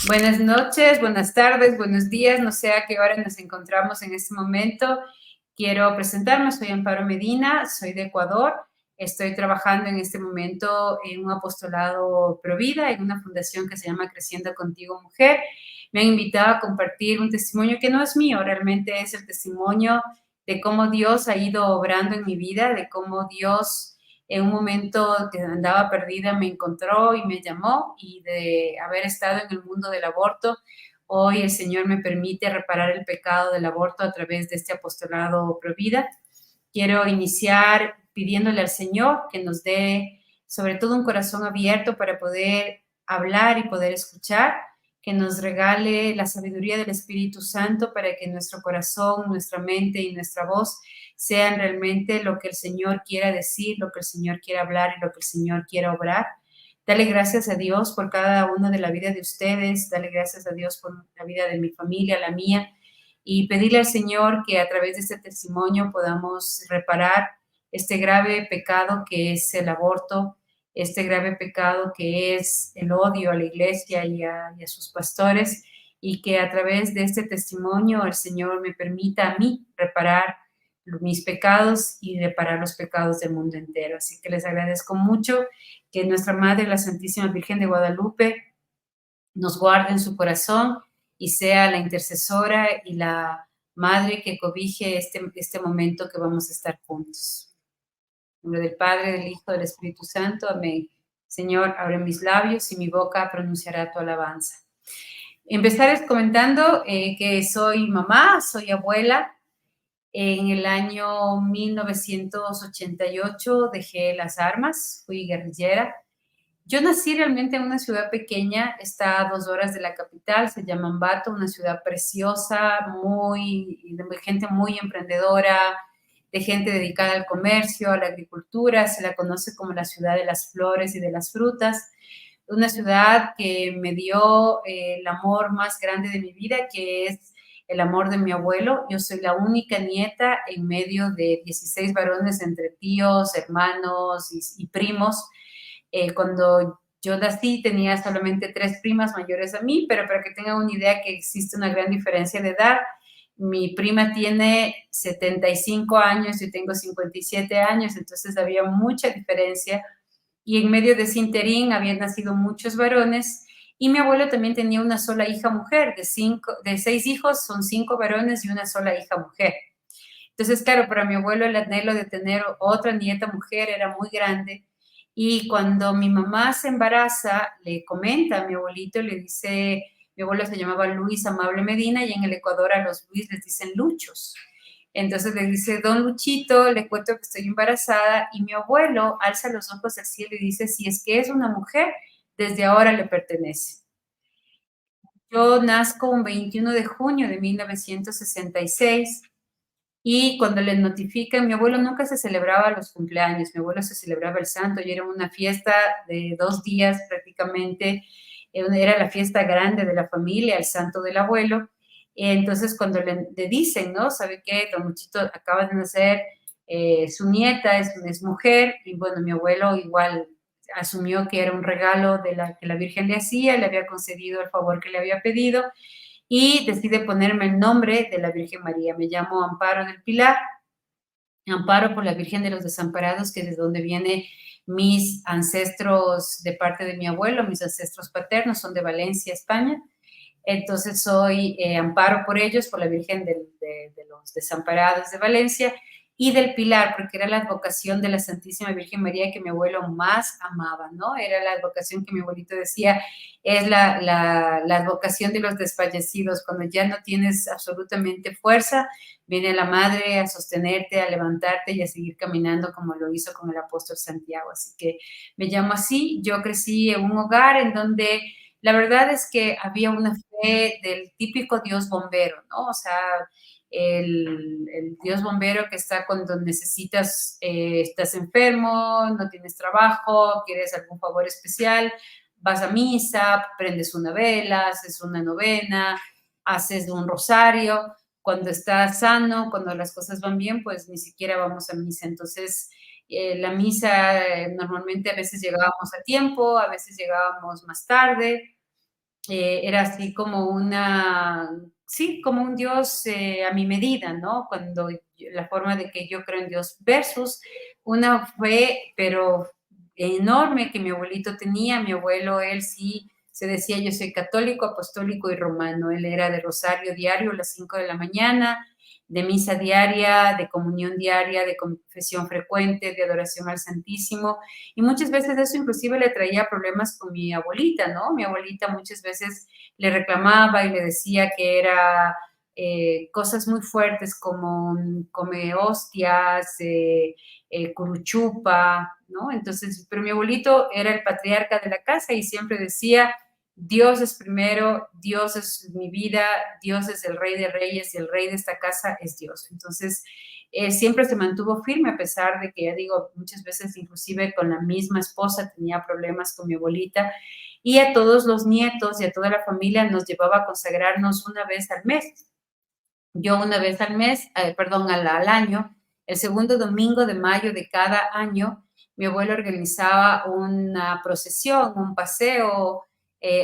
Buenas noches, buenas tardes, buenos días, no sé a qué hora nos encontramos en este momento. Quiero presentarme, soy Amparo Medina, soy de Ecuador. Estoy trabajando en este momento en un apostolado Provida, en una fundación que se llama Creciendo Contigo Mujer. Me han invitado a compartir un testimonio que no es mío, realmente es el testimonio de cómo Dios ha ido obrando en mi vida, de cómo Dios en un momento que andaba perdida me encontró y me llamó, y de haber estado en el mundo del aborto, hoy el Señor me permite reparar el pecado del aborto a través de este apostolado Provida. Quiero iniciar pidiéndole al Señor que nos dé sobre todo un corazón abierto para poder hablar y poder escuchar, que nos regale la sabiduría del Espíritu Santo para que nuestro corazón, nuestra mente y nuestra voz sean realmente lo que el Señor quiera decir, lo que el Señor quiera hablar y lo que el Señor quiera obrar. Dale gracias a Dios por cada uno de la vida de ustedes, dale gracias a Dios por la vida de mi familia, la mía, y pedirle al Señor que a través de este testimonio podamos reparar este grave pecado que es el aborto, este grave pecado que es el odio a la iglesia y a sus pastores, y que a través de este testimonio el Señor me permita a mí reparar mis pecados y reparar los pecados del mundo entero. Así que les agradezco mucho que nuestra Madre, la Santísima Virgen de Guadalupe, nos guarde en su corazón y sea la intercesora y la madre que cobije este momento que vamos a estar juntos. En nombre del Padre, del Hijo, del Espíritu Santo. Amén. Señor, abre mis labios y mi boca pronunciará tu alabanza. Empezar comentando que soy mamá, soy abuela. En el año 1988 dejé las armas, fui guerrillera. Yo nací realmente en una ciudad pequeña, está a 2 horas de la capital, se llama Ambato, una ciudad preciosa, de gente muy emprendedora, de gente dedicada al comercio, a la agricultura, se la conoce como la ciudad de las flores y de las frutas, una ciudad que me dio el amor más grande de mi vida, que es el amor de mi abuelo. Yo soy la única nieta en medio de 16 varones entre tíos, hermanos y primos. Cuando yo nací tenía solamente 3 primas mayores a mí, pero para que tengan una idea que existe una gran diferencia de edad, mi prima tiene 75 años, yo tengo 57 años, entonces había mucha diferencia, y en medio de ese interín habían nacido muchos varones, y mi abuelo también tenía una sola hija mujer, de 6 hijos, son 5 varones y una sola hija mujer. Entonces, claro, para mi abuelo el anhelo de tener otra nieta mujer era muy grande, y cuando mi mamá se embaraza, le comenta a mi abuelito, le dice, mi abuelo se llamaba Luis Amable Medina, y en el Ecuador a los Luis les dicen Luchos. Entonces le dice, don Luchito, le cuento que estoy embarazada, y mi abuelo alza los ojos al cielo y dice, si es que es una mujer, desde ahora le pertenece. Yo nazco un 21 de junio de 1966, y cuando le notifican, mi abuelo nunca se celebraba los cumpleaños, mi abuelo se celebraba el santo, y era una fiesta de 2 días prácticamente, era la fiesta grande de la familia, el santo del abuelo. Entonces, cuando le dicen, ¿no? ¿Sabe qué? Don Luchito acaba de nacer, su nieta es mujer, y bueno, mi abuelo igual asumió que era un regalo que la Virgen le hacía, le había concedido el favor que le había pedido, y decide ponerme el nombre de la Virgen María. Me llamo Amparo del Pilar, Amparo por la Virgen de los Desamparados, que es de donde vienen mis ancestros de parte de mi abuelo, mis ancestros paternos son de Valencia, España. Entonces soy Amparo por ellos, por la Virgen de los Desamparados de Valencia, y del Pilar, porque era la advocación de la Santísima Virgen María que mi abuelo más amaba, ¿no? Era la advocación que mi abuelito decía, es la advocación de los desfallecidos. Cuando ya no tienes absolutamente fuerza, viene la Madre a sostenerte, a levantarte y a seguir caminando, como lo hizo con el apóstol Santiago. Así que me llamo así. Yo crecí en un hogar en donde la verdad es que había una fe del típico Dios bombero, ¿no? O sea, el Dios bombero que está cuando necesitas, estás enfermo, no tienes trabajo, quieres algún favor especial, vas a misa, prendes una vela, haces una novena, haces un rosario. Cuando estás sano, cuando las cosas van bien, pues ni siquiera vamos a misa. Entonces, la misa normalmente a veces llegábamos a tiempo, a veces llegábamos más tarde, era así como una, sí, como un Dios a mi medida, ¿no? La forma de que yo creo en Dios versus una fe, pero enorme que mi abuelito tenía. Mi abuelo, él sí se decía, yo soy católico, apostólico y romano. Él era de rosario diario a las 5 de la mañana, de misa diaria, de comunión diaria, de confesión frecuente, de adoración al Santísimo. Y muchas veces eso inclusive le traía problemas con mi abuelita, ¿no? Mi abuelita muchas veces le reclamaba y le decía que era cosas muy fuertes como come hostias, curuchupa, ¿no? Entonces, pero mi abuelito era el patriarca de la casa y siempre decía, Dios es primero, Dios es mi vida, Dios es el rey de reyes y el rey de esta casa es Dios. Entonces, siempre se mantuvo firme a pesar de que, ya digo, muchas veces inclusive con la misma esposa tenía problemas con mi abuelita y a todos los nietos y a toda la familia nos llevaba a consagrarnos una vez al mes. Yo una vez al mes, perdón, al año, el segundo domingo de mayo de cada año, mi abuelo organizaba una procesión, un paseo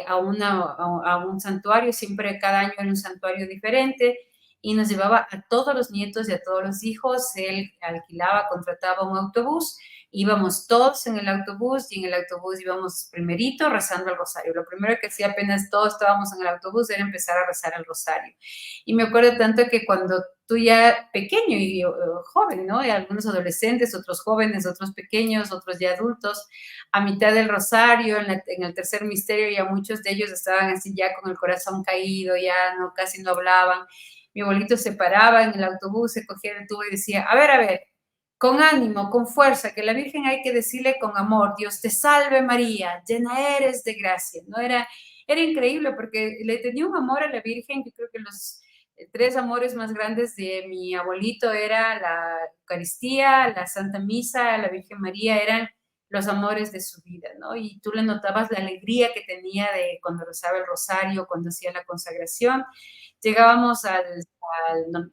a un santuario, siempre cada año en un santuario diferente, y nos llevaba a todos los nietos y a todos los hijos. Él alquilaba, contrataba un autobús, íbamos todos en el autobús y en el autobús íbamos primerito rezando el rosario. Lo primero que hacía apenas todos estábamos en el autobús era empezar a rezar el rosario. Y me acuerdo tanto que cuando tú ya pequeño y joven, ¿no? Y algunos adolescentes, otros jóvenes, otros pequeños, otros ya adultos, a mitad del rosario, en el tercer misterio, ya muchos de ellos estaban así ya con el corazón caído, ya no, casi no hablaban. Mi abuelito se paraba en el autobús, se cogía el tubo y decía, a ver, con ánimo, con fuerza, que la Virgen hay que decirle con amor, Dios te salve María, llena eres de gracia, ¿no? Era increíble porque le tenía un amor a la Virgen. Yo creo que los tres amores más grandes de mi abuelito era la Eucaristía, la Santa Misa, la Virgen María, eran los amores de su vida, ¿no? Y tú le notabas la alegría que tenía de cuando rezaba el rosario, cuando hacía la consagración. Llegábamos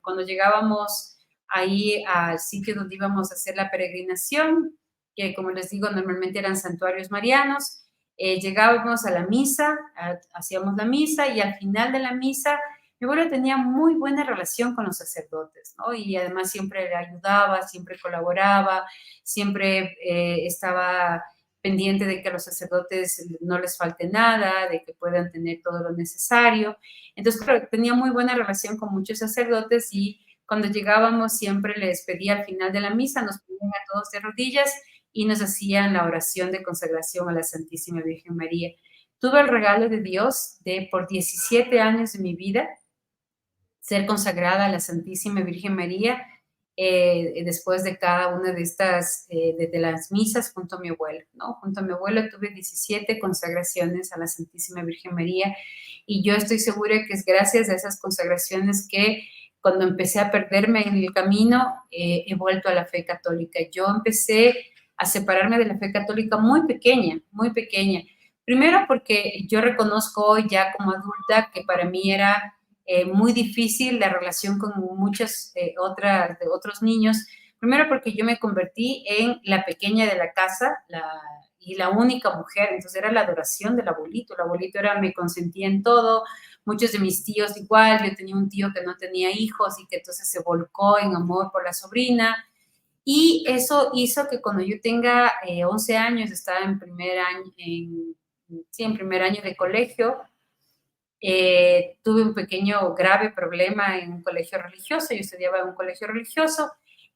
cuando llegábamos ahí al sitio donde íbamos a hacer la peregrinación, que como les digo, normalmente eran santuarios marianos. Llegábamos a la misa, hacíamos la misa y al final de la misa mi abuelo tenía muy buena relación con los sacerdotes, ¿no? Y además siempre le ayudaba, siempre colaboraba, siempre estaba pendiente de que a los sacerdotes no les falte nada, de que puedan tener todo lo necesario. Entonces, claro, tenía muy buena relación con muchos sacerdotes y cuando llegábamos siempre les pedía al final de la misa, nos ponían a todos de rodillas y nos hacían la oración de consagración a la Santísima Virgen María. Tuve el regalo de Dios de por 17 años de mi vida ser consagrada a la Santísima Virgen María después de cada una de estas, de las misas junto a mi abuelo, ¿no? Junto a mi abuelo tuve 17 consagraciones a la Santísima Virgen María y yo estoy segura que es gracias a esas consagraciones que cuando empecé a perderme en el camino, he vuelto a la fe católica. Yo empecé a separarme de la fe católica muy pequeña, muy pequeña. Primero porque yo reconozco hoy ya como adulta que para mí era muy difícil la relación con muchas de otros niños. Primero porque yo me convertí en la pequeña de la casa y la única mujer, entonces era la adoración del abuelito. El abuelito me consentía en todo. Muchos de mis tíos igual, yo tenía un tío que no tenía hijos y que entonces se volcó en amor por la sobrina. Y eso hizo que cuando yo tenga 11 años, estaba en sí, en primer año de colegio, tuve un pequeño grave problema en un colegio religioso. Yo estudiaba en un colegio religioso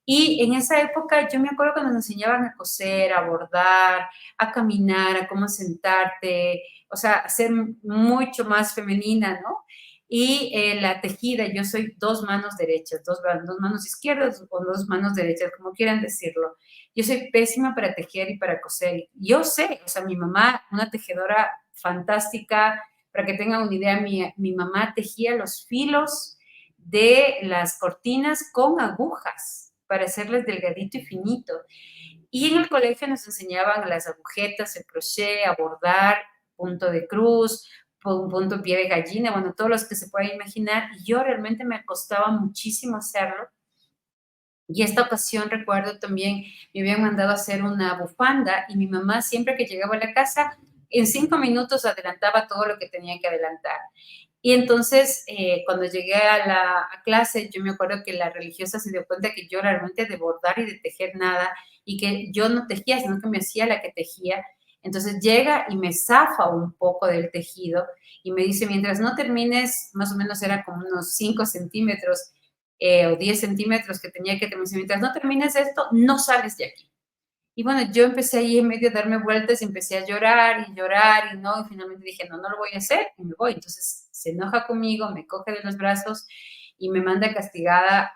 y en esa época yo me acuerdo cuando nos enseñaban a coser, a bordar, a caminar, a cómo sentarte, o sea, a ser mucho más femenina, ¿no? Y la tejida, yo soy dos manos derechas, dos manos izquierdas o dos manos derechas, como quieran decirlo. Yo soy pésima para tejer y para coser. Yo sé, o sea, mi mamá, una tejedora fantástica. Para que tengan una idea, mi mamá tejía los filos de las cortinas con agujas para hacerles delgadito y finito. Y en el colegio nos enseñaban las agujetas, el crochet, a bordar, punto de cruz, punto pie de gallina, bueno, todos los que se puedan imaginar. Y yo realmente me costaba muchísimo hacerlo. Y esta ocasión recuerdo también, me habían mandado a hacer una bufanda y mi mamá siempre que llegaba a la casa en 5 minutos adelantaba todo lo que tenía que adelantar. Y entonces, cuando llegué a clase, yo me acuerdo que la religiosa se dio cuenta que yo realmente de bordar y de tejer nada, y que yo no tejía, sino que me hacía la que tejía. Entonces llega y me zafa un poco del tejido y me dice, mientras no termines, más o menos era como unos 5 centímetros o 10 centímetros que tenía que terminar, mientras no termines esto, no sales de aquí. Y bueno, yo empecé ahí en medio a darme vueltas y empecé a llorar y no, y finalmente dije, no, no lo voy a hacer y me voy. Entonces se enoja conmigo, me coge de los brazos y me manda castigada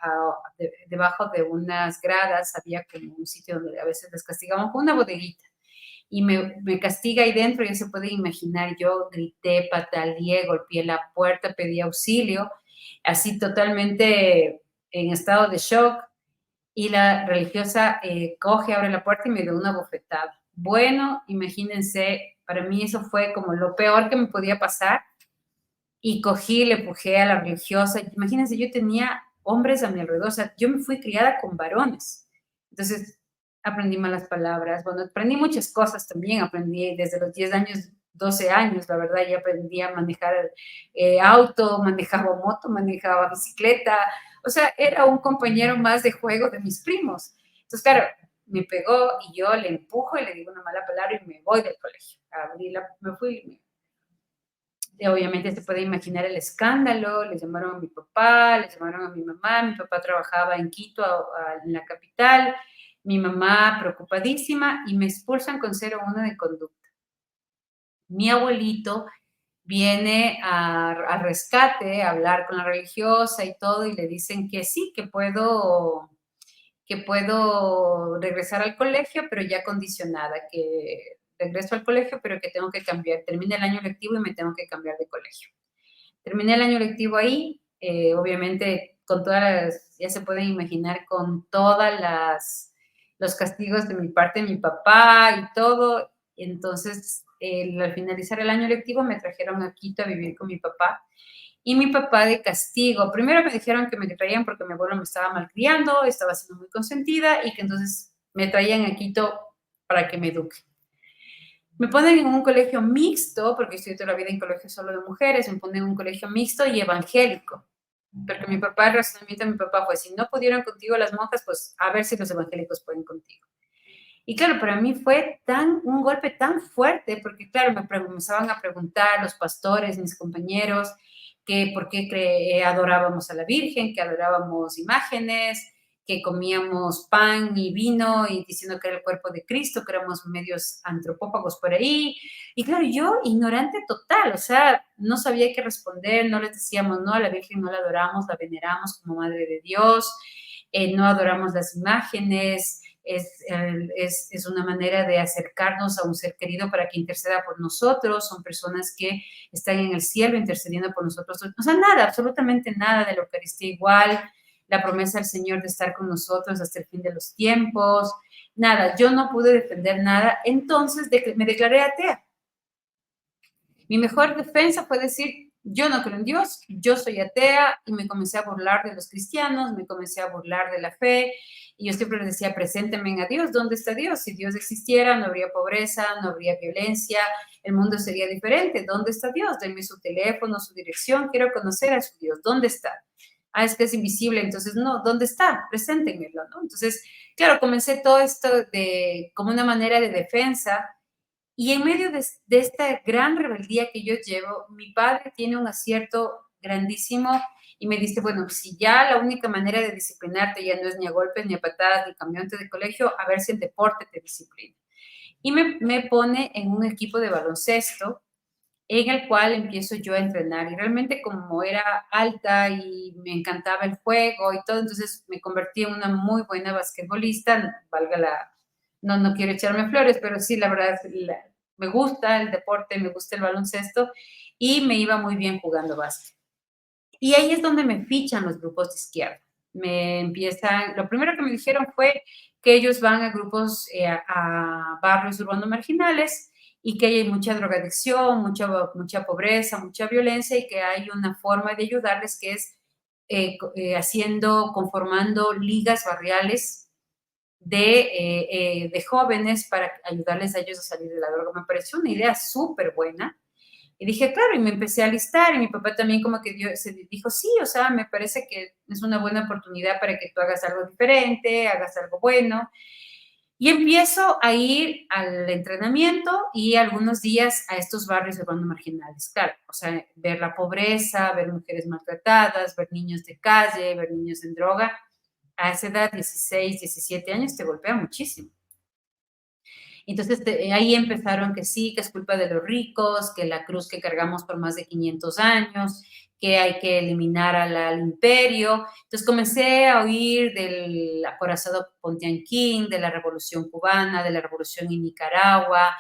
debajo de unas gradas. Había como un sitio donde a veces les castigaban con una bodeguita y me castiga ahí dentro. Ya se puede imaginar, yo grité, pataleé, golpeé la puerta, pedí auxilio, así totalmente en estado de shock, y la religiosa coge, abre la puerta y me dio una bofetada. Bueno, imagínense, para mí eso fue como lo peor que me podía pasar, y cogí, le empujé a la religiosa. Imagínense, yo tenía hombres a mi alrededor, o sea, yo me fui criada con varones. Entonces, aprendí malas palabras, bueno, aprendí muchas cosas también, aprendí desde los 10 años, 12 años, la verdad, ya aprendí a manejar auto, manejaba moto, manejaba bicicleta, o sea, era un compañero más de juego de mis primos. Entonces, claro, me pegó y yo le empujo y le digo una mala palabra y me voy del colegio. Me fui, obviamente se puede imaginar el escándalo, le llamaron a mi papá, le llamaron a mi papá trabajaba en Quito, en la capital, mi mamá preocupadísima y me expulsan con 0,1 de conducta. Mi abuelito viene a rescate, a hablar con la religiosa y todo, y le dicen que sí, que puedo regresar al colegio, pero ya condicionada, que regreso al colegio, pero que tengo que cambiar, termina el año lectivo y me tengo que cambiar de colegio. Terminé el año lectivo ahí, obviamente con todas las, ya se pueden imaginar, con todas los castigos de mi parte, de mi papá y todo. Entonces, al finalizar el año lectivo me trajeron a Quito a vivir con mi papá. Y mi papá de castigo, primero me dijeron que me traían porque mi abuelo me estaba malcriando, estaba siendo muy consentida y que entonces me traían a Quito para que me eduque. Me ponen en un colegio mixto, porque estoy toda la vida en colegio solo de mujeres, me ponen en un colegio mixto y evangélico. Porque mi papá, el razonamiento de mi papá fue, si no pudieron contigo las monjas, pues a ver si los evangélicos pueden contigo. Y claro, para mí fue un golpe tan fuerte, porque claro, me comenzaban a preguntar los pastores, mis compañeros, que por qué adorábamos a la Virgen, que adorábamos imágenes, que comíamos pan y vino y diciendo que era el cuerpo de Cristo, que éramos medios antropófagos por ahí. Y claro, yo ignorante total, o sea, no sabía qué responder, no les decíamos, no, a la Virgen no la adoramos, la veneramos como Madre de Dios, no adoramos las imágenes, es una manera de acercarnos a un ser querido para que interceda por nosotros, son personas que están en el cielo intercediendo por nosotros, o sea, nada, absolutamente nada de la Eucaristía igual, la promesa del Señor de estar con nosotros hasta el fin de los tiempos, nada, yo no pude defender nada, entonces me declaré atea. Mi mejor defensa fue decir, yo no creo en Dios, yo soy atea, y me comencé a burlar de los cristianos, me comencé a burlar de la fe, y yo siempre les decía, preséntenme a Dios, ¿dónde está Dios? Si Dios existiera, no habría pobreza, no habría violencia, el mundo sería diferente. ¿Dónde está Dios? Denme su teléfono, su dirección, quiero conocer a su Dios, ¿dónde está? Ah, es que es invisible, entonces no, ¿dónde está? Preséntenmelo, ¿no? Entonces, claro, comencé todo esto como una manera de defensa, y en medio de esta gran rebeldía que yo llevo, mi padre tiene un acierto grandísimo y me dice, bueno, si ya la única manera de disciplinarte ya no es ni a golpes, ni a patadas, ni cambiarte de colegio, a ver si el deporte te disciplina. Y me pone en un equipo de baloncesto en el cual empiezo yo a entrenar. Y realmente como era alta y me encantaba el juego y todo, entonces me convertí en una muy buena basquetbolista, valga no quiero echarme flores, pero sí, la verdad, me gusta el deporte, me gusta el baloncesto y me iba muy bien jugando básquet. Y ahí es donde me fichan los grupos de izquierda. Lo primero que me dijeron fue que ellos van a grupos, a barrios urbanos marginales y que hay mucha drogadicción, mucha pobreza, mucha violencia y que hay una forma de ayudarles que es conformando ligas barriales de jóvenes para ayudarles a ellos a salir de la droga. Me pareció una idea súper buena. Y dije, claro, y me empecé a listar y mi papá también como que se dijo, sí, o sea, me parece que es una buena oportunidad para que tú hagas algo diferente, hagas algo bueno. Y empiezo a ir al entrenamiento y algunos días a estos barrios urbanos marginales, claro, o sea, ver la pobreza, ver mujeres maltratadas, ver niños de calle, ver niños en droga. A esa edad, 16, 17 años, te golpea muchísimo. Entonces, ahí empezaron que sí, que es culpa de los ricos, que la cruz que cargamos por más de 500 años, que hay que eliminar al imperio. Entonces comencé a oír del acorazado Pontianquín, de la revolución cubana, de la revolución en Nicaragua,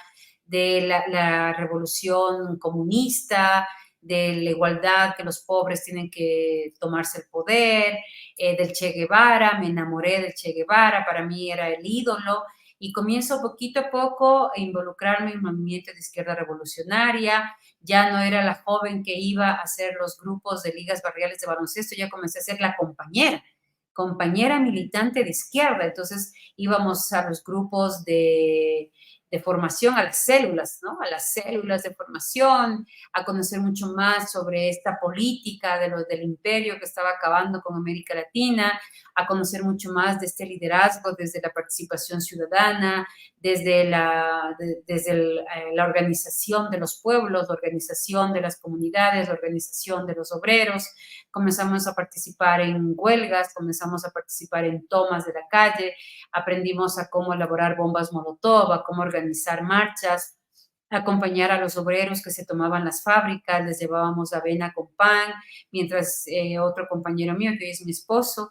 de la revolución comunista, de la igualdad, que los pobres tienen que tomarse el poder, del Che Guevara, me enamoré del Che Guevara, para mí era el ídolo, y comienzo poquito a poco a involucrarme en el movimiento de izquierda revolucionaria. Ya no era la joven que iba a hacer los grupos de ligas barriales de baloncesto, ya comencé a ser la compañera militante de izquierda. Entonces íbamos a los grupos de formación, a las células, ¿no? A las células de formación, a conocer mucho más sobre esta política del imperio que estaba acabando con América Latina, a conocer mucho más de este liderazgo desde la participación ciudadana, desde la organización de los pueblos, la organización de las comunidades, la organización de los obreros. Comenzamos a participar en huelgas, comenzamos a participar en tomas de la calle, aprendimos a cómo elaborar bombas Molotov, a cómo organizar marchas, acompañar a los obreros que se tomaban las fábricas, les llevábamos avena con pan, mientras otro compañero mío, que hoy es mi esposo,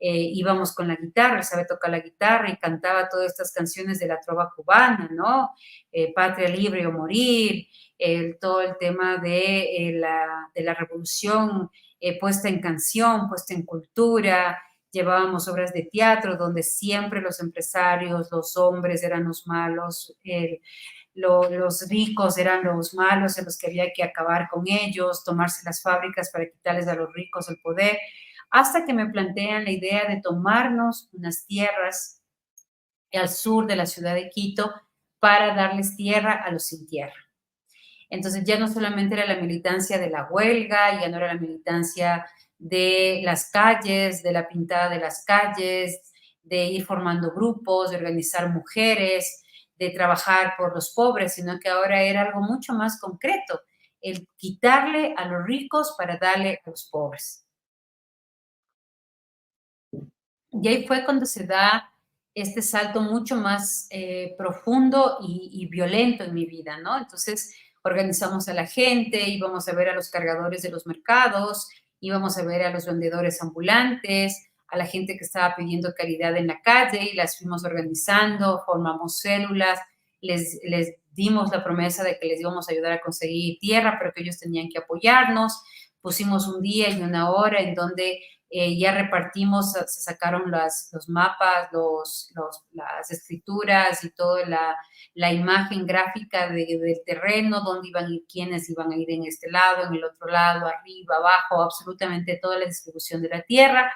íbamos con la guitarra, sabe tocar la guitarra y cantaba todas estas canciones de la trova cubana, ¿no? Patria libre o morir, todo el tema de la revolución puesta en canción, puesta en cultura. Llevábamos obras de teatro donde siempre los empresarios, los hombres eran los malos, los ricos eran los malos en los que había que acabar con ellos, tomarse las fábricas para quitarles a los ricos el poder, hasta que me plantean la idea de tomarnos unas tierras al sur de la ciudad de Quito para darles tierra a los sin tierra. Entonces ya no solamente era la militancia de la huelga, ya no era la militancia de las calles, de la pintada de las calles, de ir formando grupos, de organizar mujeres, de trabajar por los pobres, sino que ahora era algo mucho más concreto, el quitarle a los ricos para darle a los pobres. Y ahí fue cuando se da este salto mucho más profundo y violento en mi vida, ¿no? Entonces organizamos a la gente, íbamos a ver a los cargadores de los mercados, íbamos a ver a los vendedores ambulantes, a la gente que estaba pidiendo caridad en la calle y las fuimos organizando, formamos células, les dimos la promesa de que les íbamos a ayudar a conseguir tierra, pero que ellos tenían que apoyarnos. Pusimos un día y una hora en donde ya repartimos, se sacaron los mapas, las escrituras y toda la imagen gráfica del terreno, dónde iban a ir, quiénes iban a ir en este lado, en el otro lado, arriba, abajo, absolutamente toda la distribución de la tierra,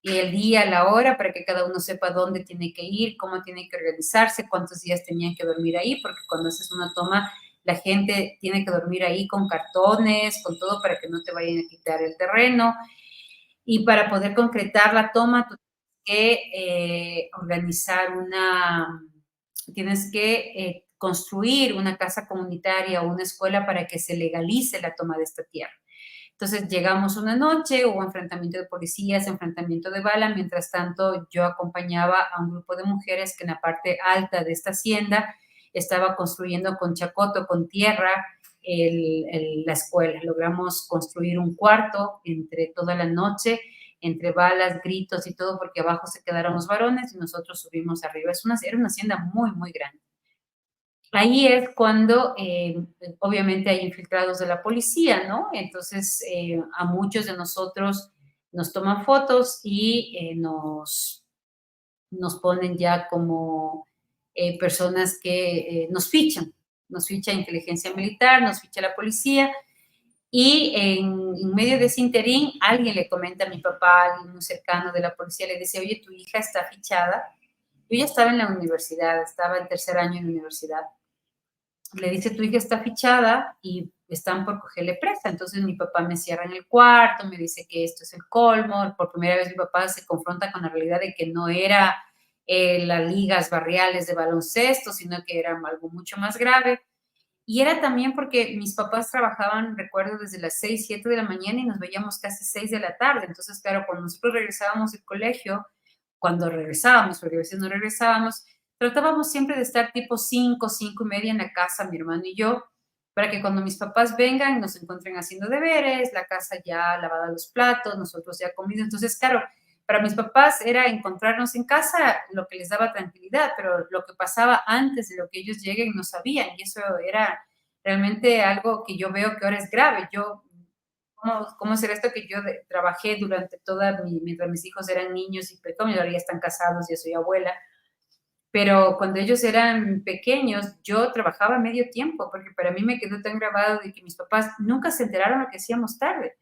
y el día, la hora, para que cada uno sepa dónde tiene que ir, cómo tiene que organizarse, cuántos días tenían que dormir ahí, porque cuando haces una toma, la gente tiene que dormir ahí con cartones, con todo, para que no te vayan a quitar el terreno. Y para poder concretar la toma, tú tienes que organizar tienes que construir una casa comunitaria o una escuela para que se legalice la toma de esta tierra. Entonces llegamos una noche, hubo enfrentamiento de policías, enfrentamiento de bala, mientras tanto yo acompañaba a un grupo de mujeres que en la parte alta de esta hacienda estaba construyendo con chacoto, con tierra, la escuela. Logramos construir un cuarto entre toda la noche, entre balas, gritos y todo, porque abajo se quedaron los varones y nosotros subimos arriba. Era una hacienda muy, muy grande. Ahí es cuando, obviamente, hay infiltrados de la policía, ¿no? Entonces, a muchos de nosotros nos toman fotos y nos ponen ya como personas que nos ficha inteligencia militar, nos ficha la policía, y en medio de ese interín alguien le comenta a mi papá, alguien muy cercano de la policía, le dice, oye, tu hija está fichada Yo ya estaba en la universidad, estaba en tercer año en la universidad. Le dice, tu hija está fichada y están por cogerle presa. Entonces mi papá me cierra en el cuarto, me dice que esto es el colmo. Por primera vez mi papá se confronta con la realidad de que no era las ligas barriales de baloncesto, sino que era algo mucho más grave. Y era también porque mis papás trabajaban, recuerdo, desde las 6 7 de la mañana y nos veíamos casi 6 de la tarde. Entonces, claro, cuando nosotros regresábamos del colegio, cuando regresábamos, porque a veces no regresábamos, tratábamos siempre de estar tipo 5 5 y media en la casa, mi hermano y yo, para que cuando mis papás vengan nos encuentren haciendo deberes, la casa ya lavada los platos, nosotros ya comidos. Entonces, claro, para mis papás era encontrarnos en casa lo que les daba tranquilidad, pero lo que pasaba antes de lo que ellos lleguen no sabían y eso era realmente algo que yo veo que ahora es grave. Yo, ¿cómo será esto que yo trabajé durante toda mientras mis hijos eran niños y pequeños, ahora ya están casados, ya soy abuela, pero cuando ellos eran pequeños, yo trabajaba medio tiempo, porque para mí me quedó tan grabado de que mis papás nunca se enteraron lo que hacíamos tarde.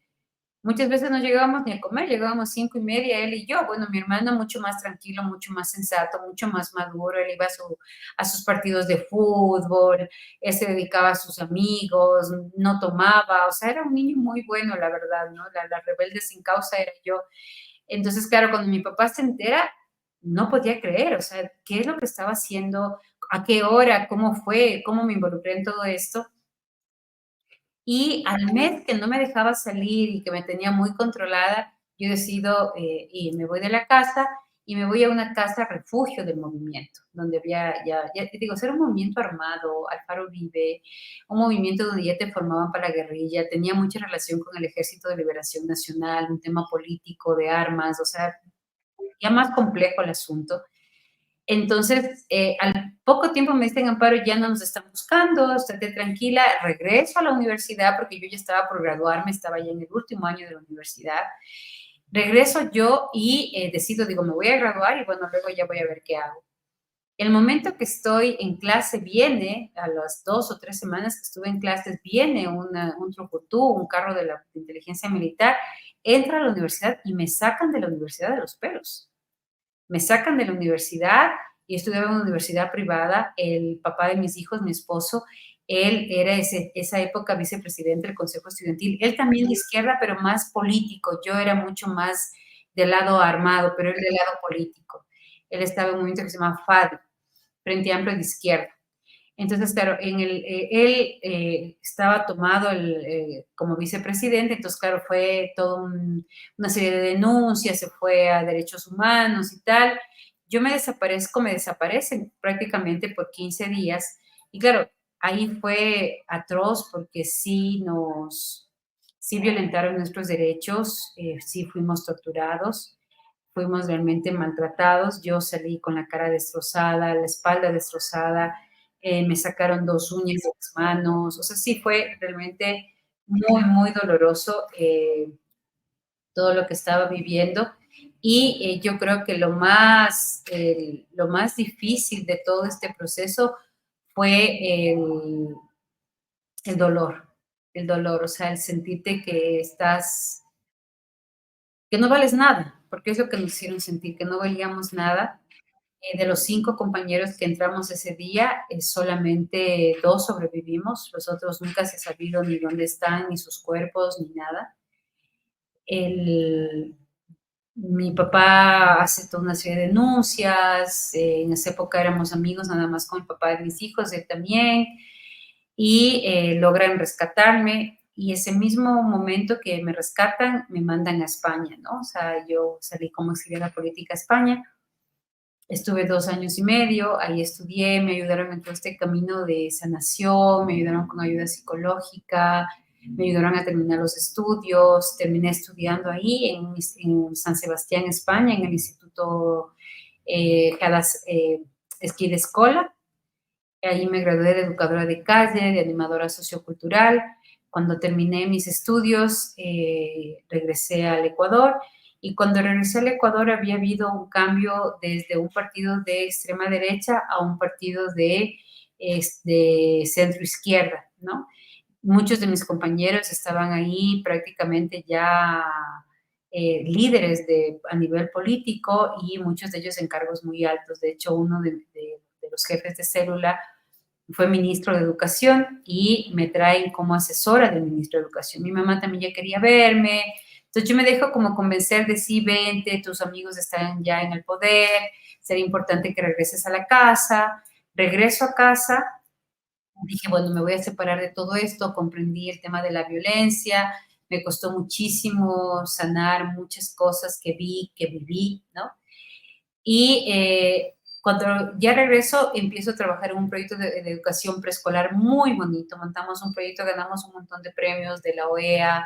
Muchas veces no llegábamos ni a comer, llegábamos 5 y media, él y yo. Bueno, mi hermano mucho más tranquilo, mucho más sensato, mucho más maduro. Él iba a sus partidos de fútbol, él se dedicaba a sus amigos, no tomaba, o sea, era un niño muy bueno, la verdad, ¿no? La rebelde sin causa era yo. Entonces, claro, cuando mi papá se entera, no podía creer, o sea, ¿qué es lo que estaba haciendo? ¿A qué hora? ¿Cómo fue? ¿Cómo me involucré en todo esto? Y al mes que no me dejaba salir y que me tenía muy controlada, yo decido, y me voy de la casa y me voy a una casa refugio del movimiento, donde había ya te digo, era un movimiento armado, Alfaro Vive, un movimiento donde ya te formaban para la guerrilla, tenía mucha relación con el Ejército de Liberación Nacional, un tema político de armas, o sea, ya más complejo el asunto. Entonces, al poco tiempo me dicen, Amparo, ya no nos están buscando, estate tranquila, regreso a la universidad porque yo ya estaba por graduarme, estaba ya en el último año de la universidad. Regreso yo y decido, digo, me voy a graduar y bueno, luego ya voy a ver qué hago. El momento que estoy en clase viene, a las 2 o 3 semanas que estuve en clases, viene un trucutú, un carro de la inteligencia militar, entra a la universidad y me sacan de la universidad de los pelos. Me sacan de la universidad y estudiaba en una universidad privada. El papá de mis hijos, mi esposo, él era esa época vicepresidente del Consejo Estudiantil. Él también de izquierda, pero más político. Yo era mucho más del lado armado, pero él del lado político. Él estaba en un movimiento que se llama FAD, Frente Amplio de Izquierda. Entonces, claro, él estaba tomado como vicepresidente, entonces, claro, fue toda una serie de denuncias, se fue a derechos humanos y tal. Yo me desaparezco, me desaparecen prácticamente por 15 días. Y claro, ahí fue atroz porque sí violentaron nuestros derechos, sí fuimos torturados, fuimos realmente maltratados. Yo salí con la cara destrozada, la espalda destrozada, me sacaron 2 uñas de las manos, o sea, sí fue realmente muy, muy doloroso todo lo que estaba viviendo. Y yo creo que lo más difícil de todo este proceso fue el dolor, el dolor, o sea, el sentirte que no vales nada, porque es lo que nos hicieron sentir, que no valíamos nada. De los 5 compañeros que entramos ese día, solamente 2 sobrevivimos, los otros nunca se ha sabido ni dónde están, ni sus cuerpos, ni nada. El Mi papá hace toda una serie de denuncias, en esa época éramos amigos nada más con el papá de mis hijos, él también, y logran rescatarme, y ese mismo momento que me rescatan, me mandan a España, ¿no? O sea, yo salí como exiliada política a España. Estuve 2 años y medio, ahí estudié, me ayudaron en todo este camino de sanación, me ayudaron con ayuda psicológica, me ayudaron a terminar los estudios, terminé estudiando ahí en San Sebastián, España, en el Instituto Hadas Esquí de Escola. Ahí me gradué de educadora de calle, de animadora sociocultural. Cuando terminé mis estudios, regresé al Ecuador y cuando regresé al Ecuador había habido un cambio desde un partido de extrema derecha a un partido de centro izquierda, ¿no? Muchos de mis compañeros estaban ahí prácticamente ya líderes a nivel político y muchos de ellos en cargos muy altos. De hecho, uno de los jefes de célula fue ministro de Educación y me traen como asesora del ministro de Educación. Mi mamá también ya quería verme, entonces yo me dejo como convencer de sí, vente, tus amigos están ya en el poder, sería importante que regreses a la casa. Regreso a casa, dije, bueno, me voy a separar de todo esto, comprendí el tema de la violencia, me costó muchísimo sanar muchas cosas que vi, que viví, ¿no? Y cuando ya regreso, empiezo a trabajar en un proyecto de educación preescolar muy bonito. Montamos un proyecto, ganamos un montón de premios de la OEA,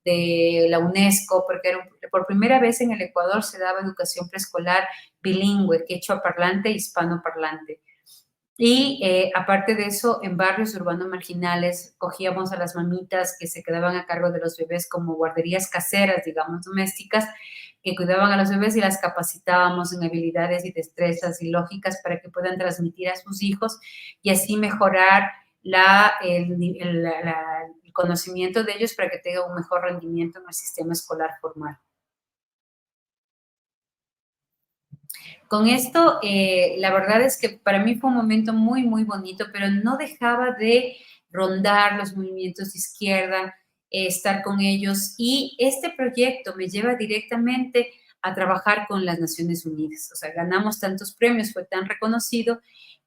de la UNESCO, porque por primera vez en el Ecuador se daba educación preescolar bilingüe, quechua parlante e hispano parlante. Y aparte de eso, en barrios urbanos marginales, cogíamos a las mamitas que se quedaban a cargo de los bebés como guarderías caseras, digamos, domésticas, que cuidaban a los bebés y las capacitábamos en habilidades y destrezas y lógicas para que puedan transmitir a sus hijos y así mejorar el conocimiento de ellos para que tengan un mejor rendimiento en el sistema escolar formal. Con esto, la verdad es que para mí fue un momento muy, muy bonito, pero no dejaba de rondar los movimientos de izquierda, estar con ellos. Y este proyecto me lleva directamente a trabajar con las Naciones Unidas. O sea, ganamos tantos premios, fue tan reconocido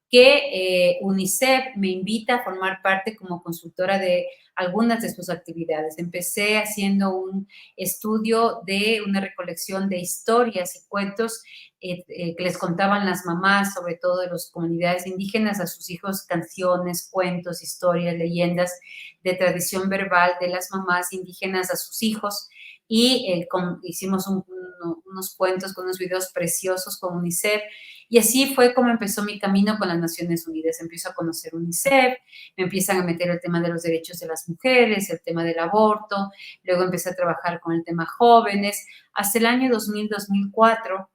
que UNICEF me invita a formar parte como consultora de algunas de sus actividades. Empecé haciendo un estudio de una recolección de historias y cuentos que les contaban las mamás, sobre todo de las comunidades indígenas, a sus hijos, canciones, cuentos, historias, leyendas de tradición verbal de las mamás indígenas a sus hijos. Y hicimos unos cuentos con unos videos preciosos con UNICEF. Y así fue como empezó mi camino con las Naciones Unidas. Empiezo a conocer UNICEF, me empiezan a meter el tema de los derechos de las mujeres, el tema del aborto, luego empecé a trabajar con el tema jóvenes, hasta el año 2000-2004,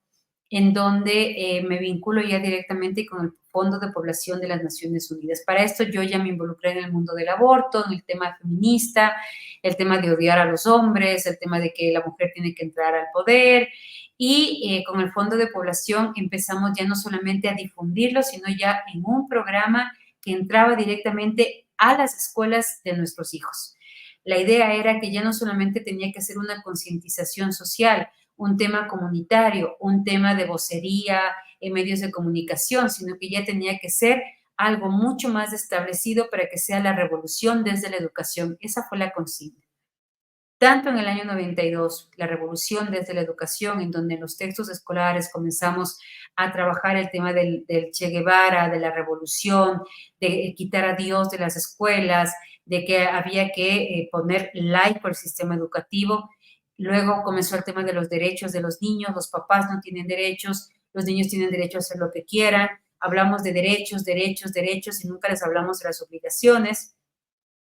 en donde me vinculo ya directamente con el Fondo de Población de las Naciones Unidas. Para esto yo ya me involucré en el mundo del aborto, en el tema feminista, el tema de odiar a los hombres, el tema de que la mujer tiene que entrar al poder, y con el Fondo de Población empezamos ya no solamente a difundirlo, sino ya en un programa que entraba directamente a las escuelas de nuestros hijos. La idea era que ya no solamente tenía que hacer una concientización social, un tema comunitario, un tema de vocería en medios de comunicación, sino que ya tenía que ser algo mucho más establecido para que sea la revolución desde la educación. Esa fue la consigna. Tanto en el año 92, la revolución desde la educación, en donde en los textos escolares comenzamos a trabajar el tema del Che Guevara, de la revolución, de quitar a Dios de las escuelas, de que había que poner laico el sistema educativo. Luego comenzó el tema de los derechos de los niños, los papás no tienen derechos, los niños tienen derecho a hacer lo que quieran. Hablamos de derechos, derechos, derechos y nunca les hablamos de las obligaciones.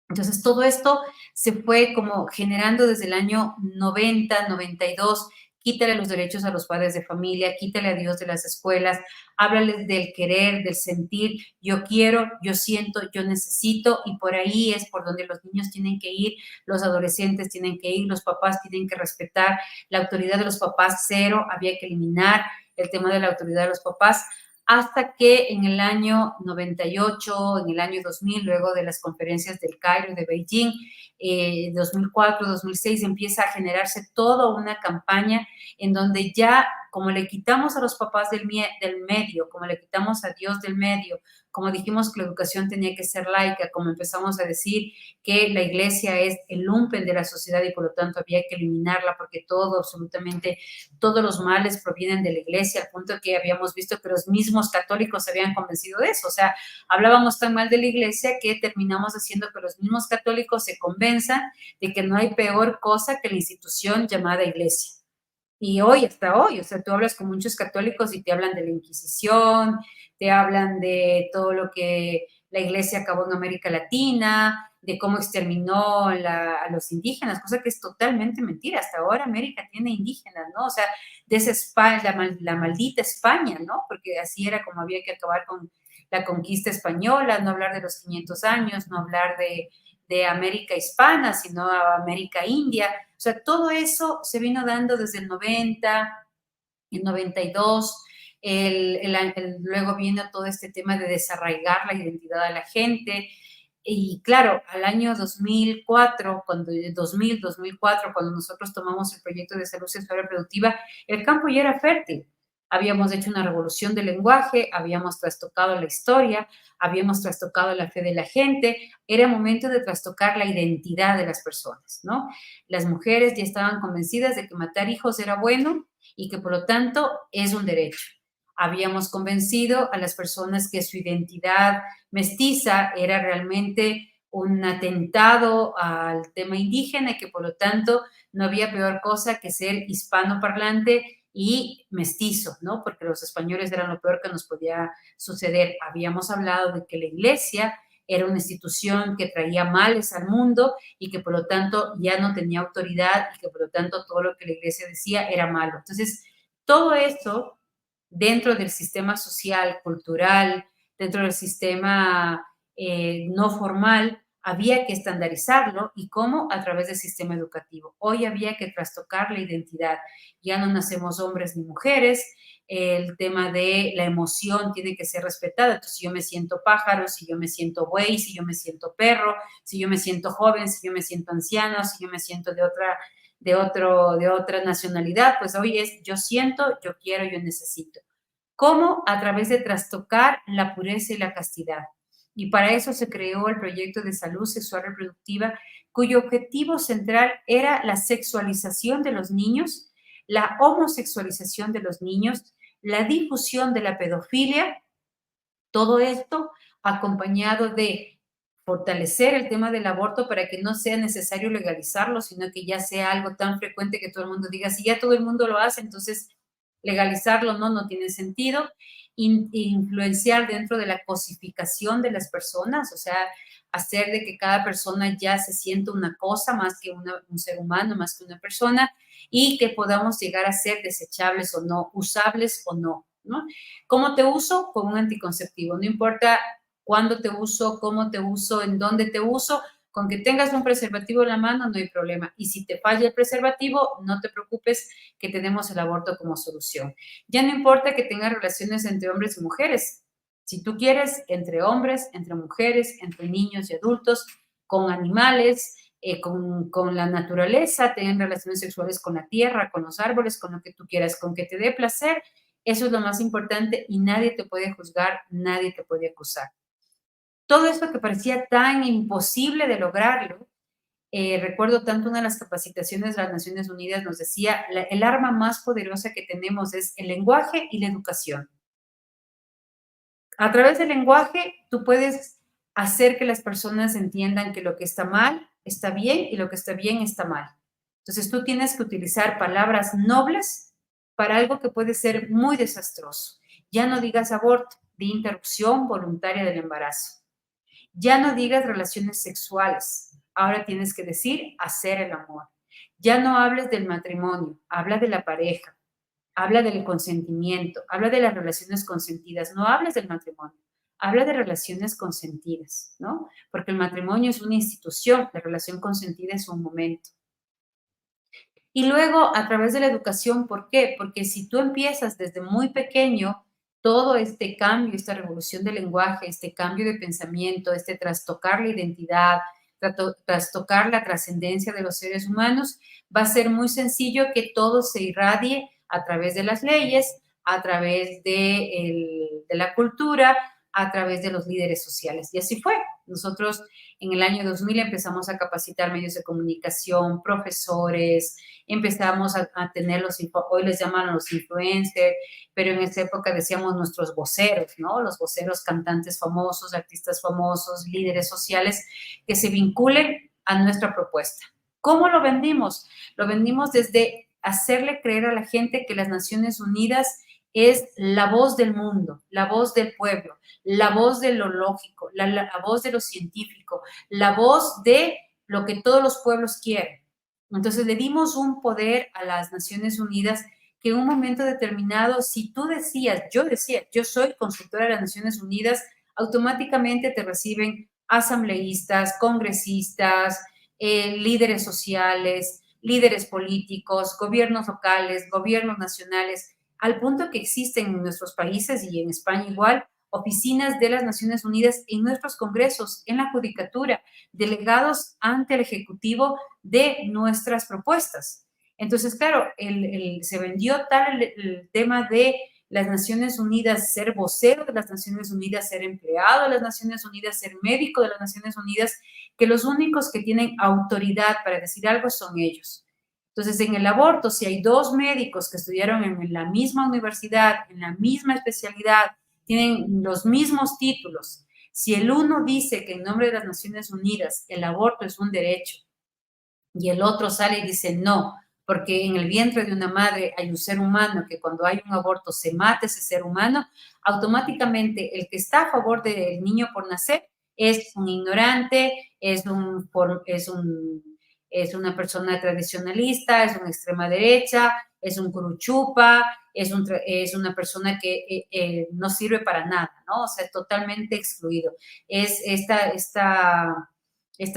Entonces, todo esto se fue como generando desde el año 90, 92. Quítale los derechos a los padres de familia, quítale a Dios de las escuelas, háblales del querer, del sentir, yo quiero, yo siento, yo necesito, y por ahí es por donde los niños tienen que ir, los adolescentes tienen que ir, los papás tienen que respetar, la autoridad de los papás cero, había que eliminar el tema de la autoridad de los papás, hasta que en el año 98, en el año 2000, luego de las conferencias del Cairo y de Beijing, 2004, 2006, empieza a generarse toda una campaña en donde ya, como le quitamos a los papás del medio, como le quitamos a Dios del medio, como dijimos que la educación tenía que ser laica, como empezamos a decir que la iglesia es el lumpen de la sociedad y por lo tanto había que eliminarla porque todo, absolutamente todos los males provienen de la iglesia, al punto que habíamos visto que los mismos católicos se habían convencido de eso. O sea, hablábamos tan mal de la iglesia que terminamos haciendo que los mismos católicos se convenzan de que no hay peor cosa que la institución llamada iglesia. Y hoy, hasta hoy, o sea, tú hablas con muchos católicos y te hablan de la Inquisición, te hablan de todo lo que la iglesia acabó en América Latina, de cómo exterminó a los indígenas, cosa que es totalmente mentira. Hasta ahora América tiene indígenas, ¿no? O sea, de esa España, la maldita España, ¿no? Porque así era como había que acabar con la conquista española, no hablar de los 500 años, no hablar de América hispana, sino a América India. O sea, todo eso se vino dando desde el 90, el 92, luego vino todo este tema de desarraigar la identidad de la gente. Y claro, al año 2004, 2004, cuando nosotros tomamos el proyecto de salud sexual y reproductiva, el campo ya era fértil. Habíamos hecho una revolución del lenguaje, habíamos trastocado la historia, habíamos trastocado la fe de la gente, era momento de trastocar la identidad de las personas, ¿no? Las mujeres ya estaban convencidas de que matar hijos era bueno y que por lo tanto es un derecho. Habíamos convencido a las personas que su identidad mestiza era realmente un atentado al tema indígena y que por lo tanto no había peor cosa que ser hispanoparlante y mestizo, ¿no? Porque los españoles eran lo peor que nos podía suceder. Habíamos hablado de que la iglesia era una institución que traía males al mundo y que por lo tanto ya no tenía autoridad y que por lo tanto todo lo que la iglesia decía era malo. Entonces, todo esto dentro del sistema social, cultural, dentro del sistema no formal, había que estandarizarlo y cómo a través del sistema educativo. Hoy había que trastocar la identidad. Ya no nacemos hombres ni mujeres, el tema de la emoción tiene que ser respetada. Entonces, si yo me siento pájaro, si yo me siento buey, si yo me siento perro, si yo me siento joven, si yo me siento anciano, si yo me siento de otra nacionalidad, pues hoy es yo siento, yo quiero, yo necesito. ¿Cómo? A través de trastocar la pureza y la castidad. Y para eso se creó el proyecto de salud sexual reproductiva, cuyo objetivo central era la sexualización de los niños, la homosexualización de los niños, la difusión de la pedofilia, todo esto acompañado de fortalecer el tema del aborto para que no sea necesario legalizarlo, sino que ya sea algo tan frecuente que todo el mundo diga, si ya todo el mundo lo hace, entonces legalizarlo no tiene sentido. Influenciar dentro de la cosificación de las personas, o sea, hacer de que cada persona ya se sienta una cosa más que un ser humano, más que una persona, y que podamos llegar a ser desechables o no, usables o no, ¿no? ¿Cómo te uso? Con un anticonceptivo. No importa cuándo te uso, cómo te uso, en dónde te uso, con que tengas un preservativo en la mano no hay problema. Y si te falla el preservativo, no te preocupes que tenemos el aborto como solución. Ya no importa que tengas relaciones entre hombres y mujeres. Si tú quieres, entre hombres, entre mujeres, entre niños y adultos, con animales, con la naturaleza, tengan relaciones sexuales con la tierra, con los árboles, con lo que tú quieras, con que te dé placer, eso es lo más importante y nadie te puede juzgar, nadie te puede acusar. Todo esto que parecía tan imposible de lograrlo, recuerdo tanto una de las capacitaciones de las Naciones Unidas nos decía, el arma más poderosa que tenemos es el lenguaje y la educación. A través del lenguaje, tú puedes hacer que las personas entiendan que lo que está mal está bien y lo que está bien está mal. Entonces, tú tienes que utilizar palabras nobles para algo que puede ser muy desastroso. Ya no digas aborto, de interrupción voluntaria del embarazo. Ya no digas relaciones sexuales. Ahora tienes que decir hacer el amor. Ya no hables del matrimonio, habla de la pareja, habla del consentimiento, habla de las relaciones consentidas, no hables del matrimonio, habla de relaciones consentidas, ¿no? Porque el matrimonio es una institución, la relación consentida es un momento. Y luego, a través de la educación, ¿por qué? Porque si tú empiezas desde muy pequeño todo este cambio, esta revolución del lenguaje, este cambio de pensamiento, este trastocar la identidad, trastocar la trascendencia de los seres humanos, va a ser muy sencillo que todo se irradie a través de las leyes, a través de la cultura, a través de los líderes sociales. Y así fue. Nosotros en el año 2000 empezamos a capacitar medios de comunicación, profesores, empezamos a tener hoy les llaman los influencers, pero en esa época decíamos nuestros voceros, ¿no? Los voceros, cantantes famosos, artistas famosos, líderes sociales que se vinculen a nuestra propuesta. ¿Cómo lo vendimos? Lo vendimos desde hacerle creer a la gente que las Naciones Unidas es la voz del mundo, la voz del pueblo, la voz de lo lógico, la voz de lo científico, la voz de lo que todos los pueblos quieren. Entonces le dimos un poder a las Naciones Unidas que en un momento determinado, si tú decías, yo decía, yo soy consultora de las Naciones Unidas, automáticamente te reciben asambleístas, congresistas, líderes sociales, líderes políticos, gobiernos locales, gobiernos nacionales, al punto que existen en nuestros países y en España igual, oficinas de las Naciones Unidas en nuestros congresos, en la judicatura, delegados ante el Ejecutivo de nuestras propuestas. Entonces, claro, se vendió tal el tema de las Naciones Unidas, ser vocero de las Naciones Unidas, ser empleado de las Naciones Unidas, ser médico de las Naciones Unidas, que los únicos que tienen autoridad para decir algo son ellos. Entonces, en el aborto, si hay dos médicos que estudiaron en la misma universidad, en la misma especialidad, tienen los mismos títulos, si el uno dice que en nombre de las Naciones Unidas el aborto es un derecho y el otro sale y dice no, porque en el vientre de una madre hay un ser humano que cuando hay un aborto se mata ese ser humano, automáticamente el que está a favor del niño por nacer es un ignorante, es una persona tradicionalista, es una extrema derecha, es un curuchupa, es una persona que no sirve para nada, ¿no? O sea, totalmente excluido. Es esta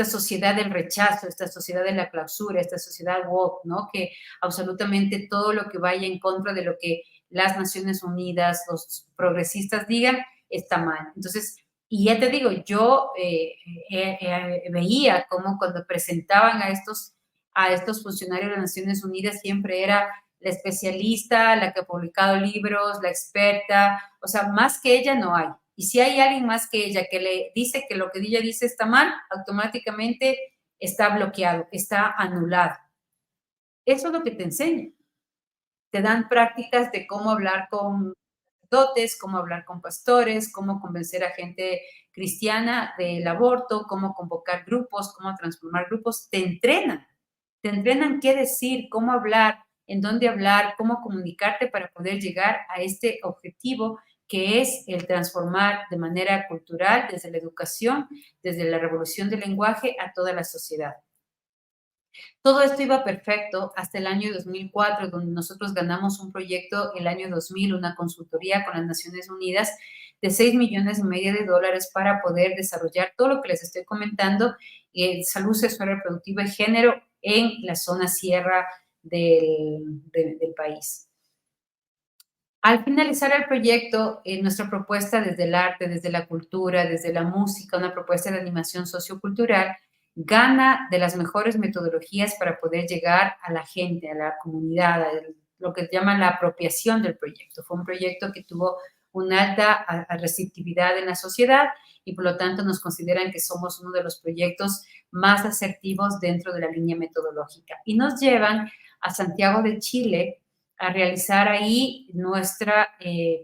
sociedad del rechazo, esta sociedad de la clausura, esta sociedad woke, ¿no? Que absolutamente todo lo que vaya en contra de lo que las Naciones Unidas, los progresistas digan, está mal. Entonces, y ya te digo, yo veía cómo cuando presentaban a estos funcionarios de las Naciones Unidas siempre era la especialista, la que ha publicado libros, la experta, o sea, más que ella no hay. Y si hay alguien más que ella que le dice que lo que ella dice está mal, automáticamente está bloqueado, está anulado. Eso es lo que te enseña. Te dan prácticas de cómo hablar con sacerdotes, cómo hablar con pastores, cómo convencer a gente cristiana del aborto, cómo convocar grupos, cómo transformar grupos. Te entrenan qué decir, cómo hablar, en dónde hablar, cómo comunicarte para poder llegar a este objetivo que es el transformar de manera cultural, desde la educación, desde la revolución del lenguaje a toda la sociedad. Todo esto iba perfecto hasta el año 2004, donde nosotros ganamos un proyecto el año 2000, una consultoría con las Naciones Unidas de 6,5 millones de dólares para poder desarrollar todo lo que les estoy comentando, salud sexual reproductiva y género en la zona sierra del país. Al finalizar el proyecto, nuestra propuesta desde el arte, desde la cultura, desde la música, una propuesta de animación sociocultural, gana de las mejores metodologías para poder llegar a la gente, a la comunidad, a lo que llaman la apropiación del proyecto. Fue un proyecto que tuvo una alta receptividad en la sociedad y por lo tanto nos consideran que somos uno de los proyectos más asertivos dentro de la línea metodológica. Y nos llevan a Santiago de Chile a realizar ahí nuestra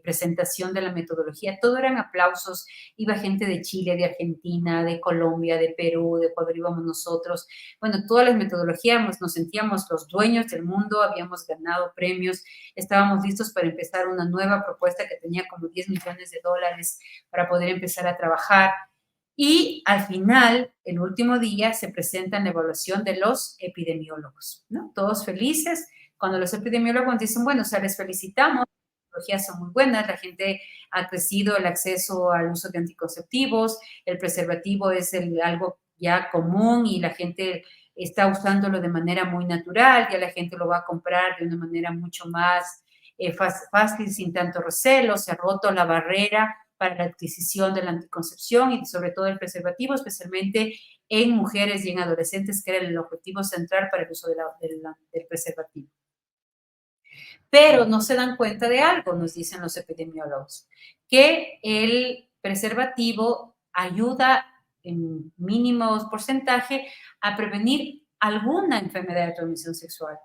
presentación de la metodología. Todo eran aplausos, iba gente de Chile, de Argentina, de Colombia, de Perú, de Ecuador íbamos nosotros. Bueno, todas las metodologías, nos sentíamos los dueños del mundo, habíamos ganado premios, estábamos listos para empezar una nueva propuesta que tenía como 10 millones de dólares para poder empezar a trabajar. Y al final, el último día, se presenta la evaluación de los epidemiólogos, ¿no? Todos felices, cuando los epidemiólogos dicen, bueno, o sea, les felicitamos, las tecnologías son muy buenas, la gente ha crecido el acceso al uso de anticonceptivos, el preservativo es algo ya común y la gente está usándolo de manera muy natural, ya la gente lo va a comprar de una manera mucho más fácil, sin tanto recelo, se ha roto la barrera para la adquisición de la anticoncepción y sobre todo el preservativo, especialmente en mujeres y en adolescentes, que era el objetivo central para el uso del preservativo. Pero no se dan cuenta de algo, nos dicen los epidemiólogos, que el preservativo ayuda en mínimos porcentaje a prevenir alguna enfermedad de transmisión sexual,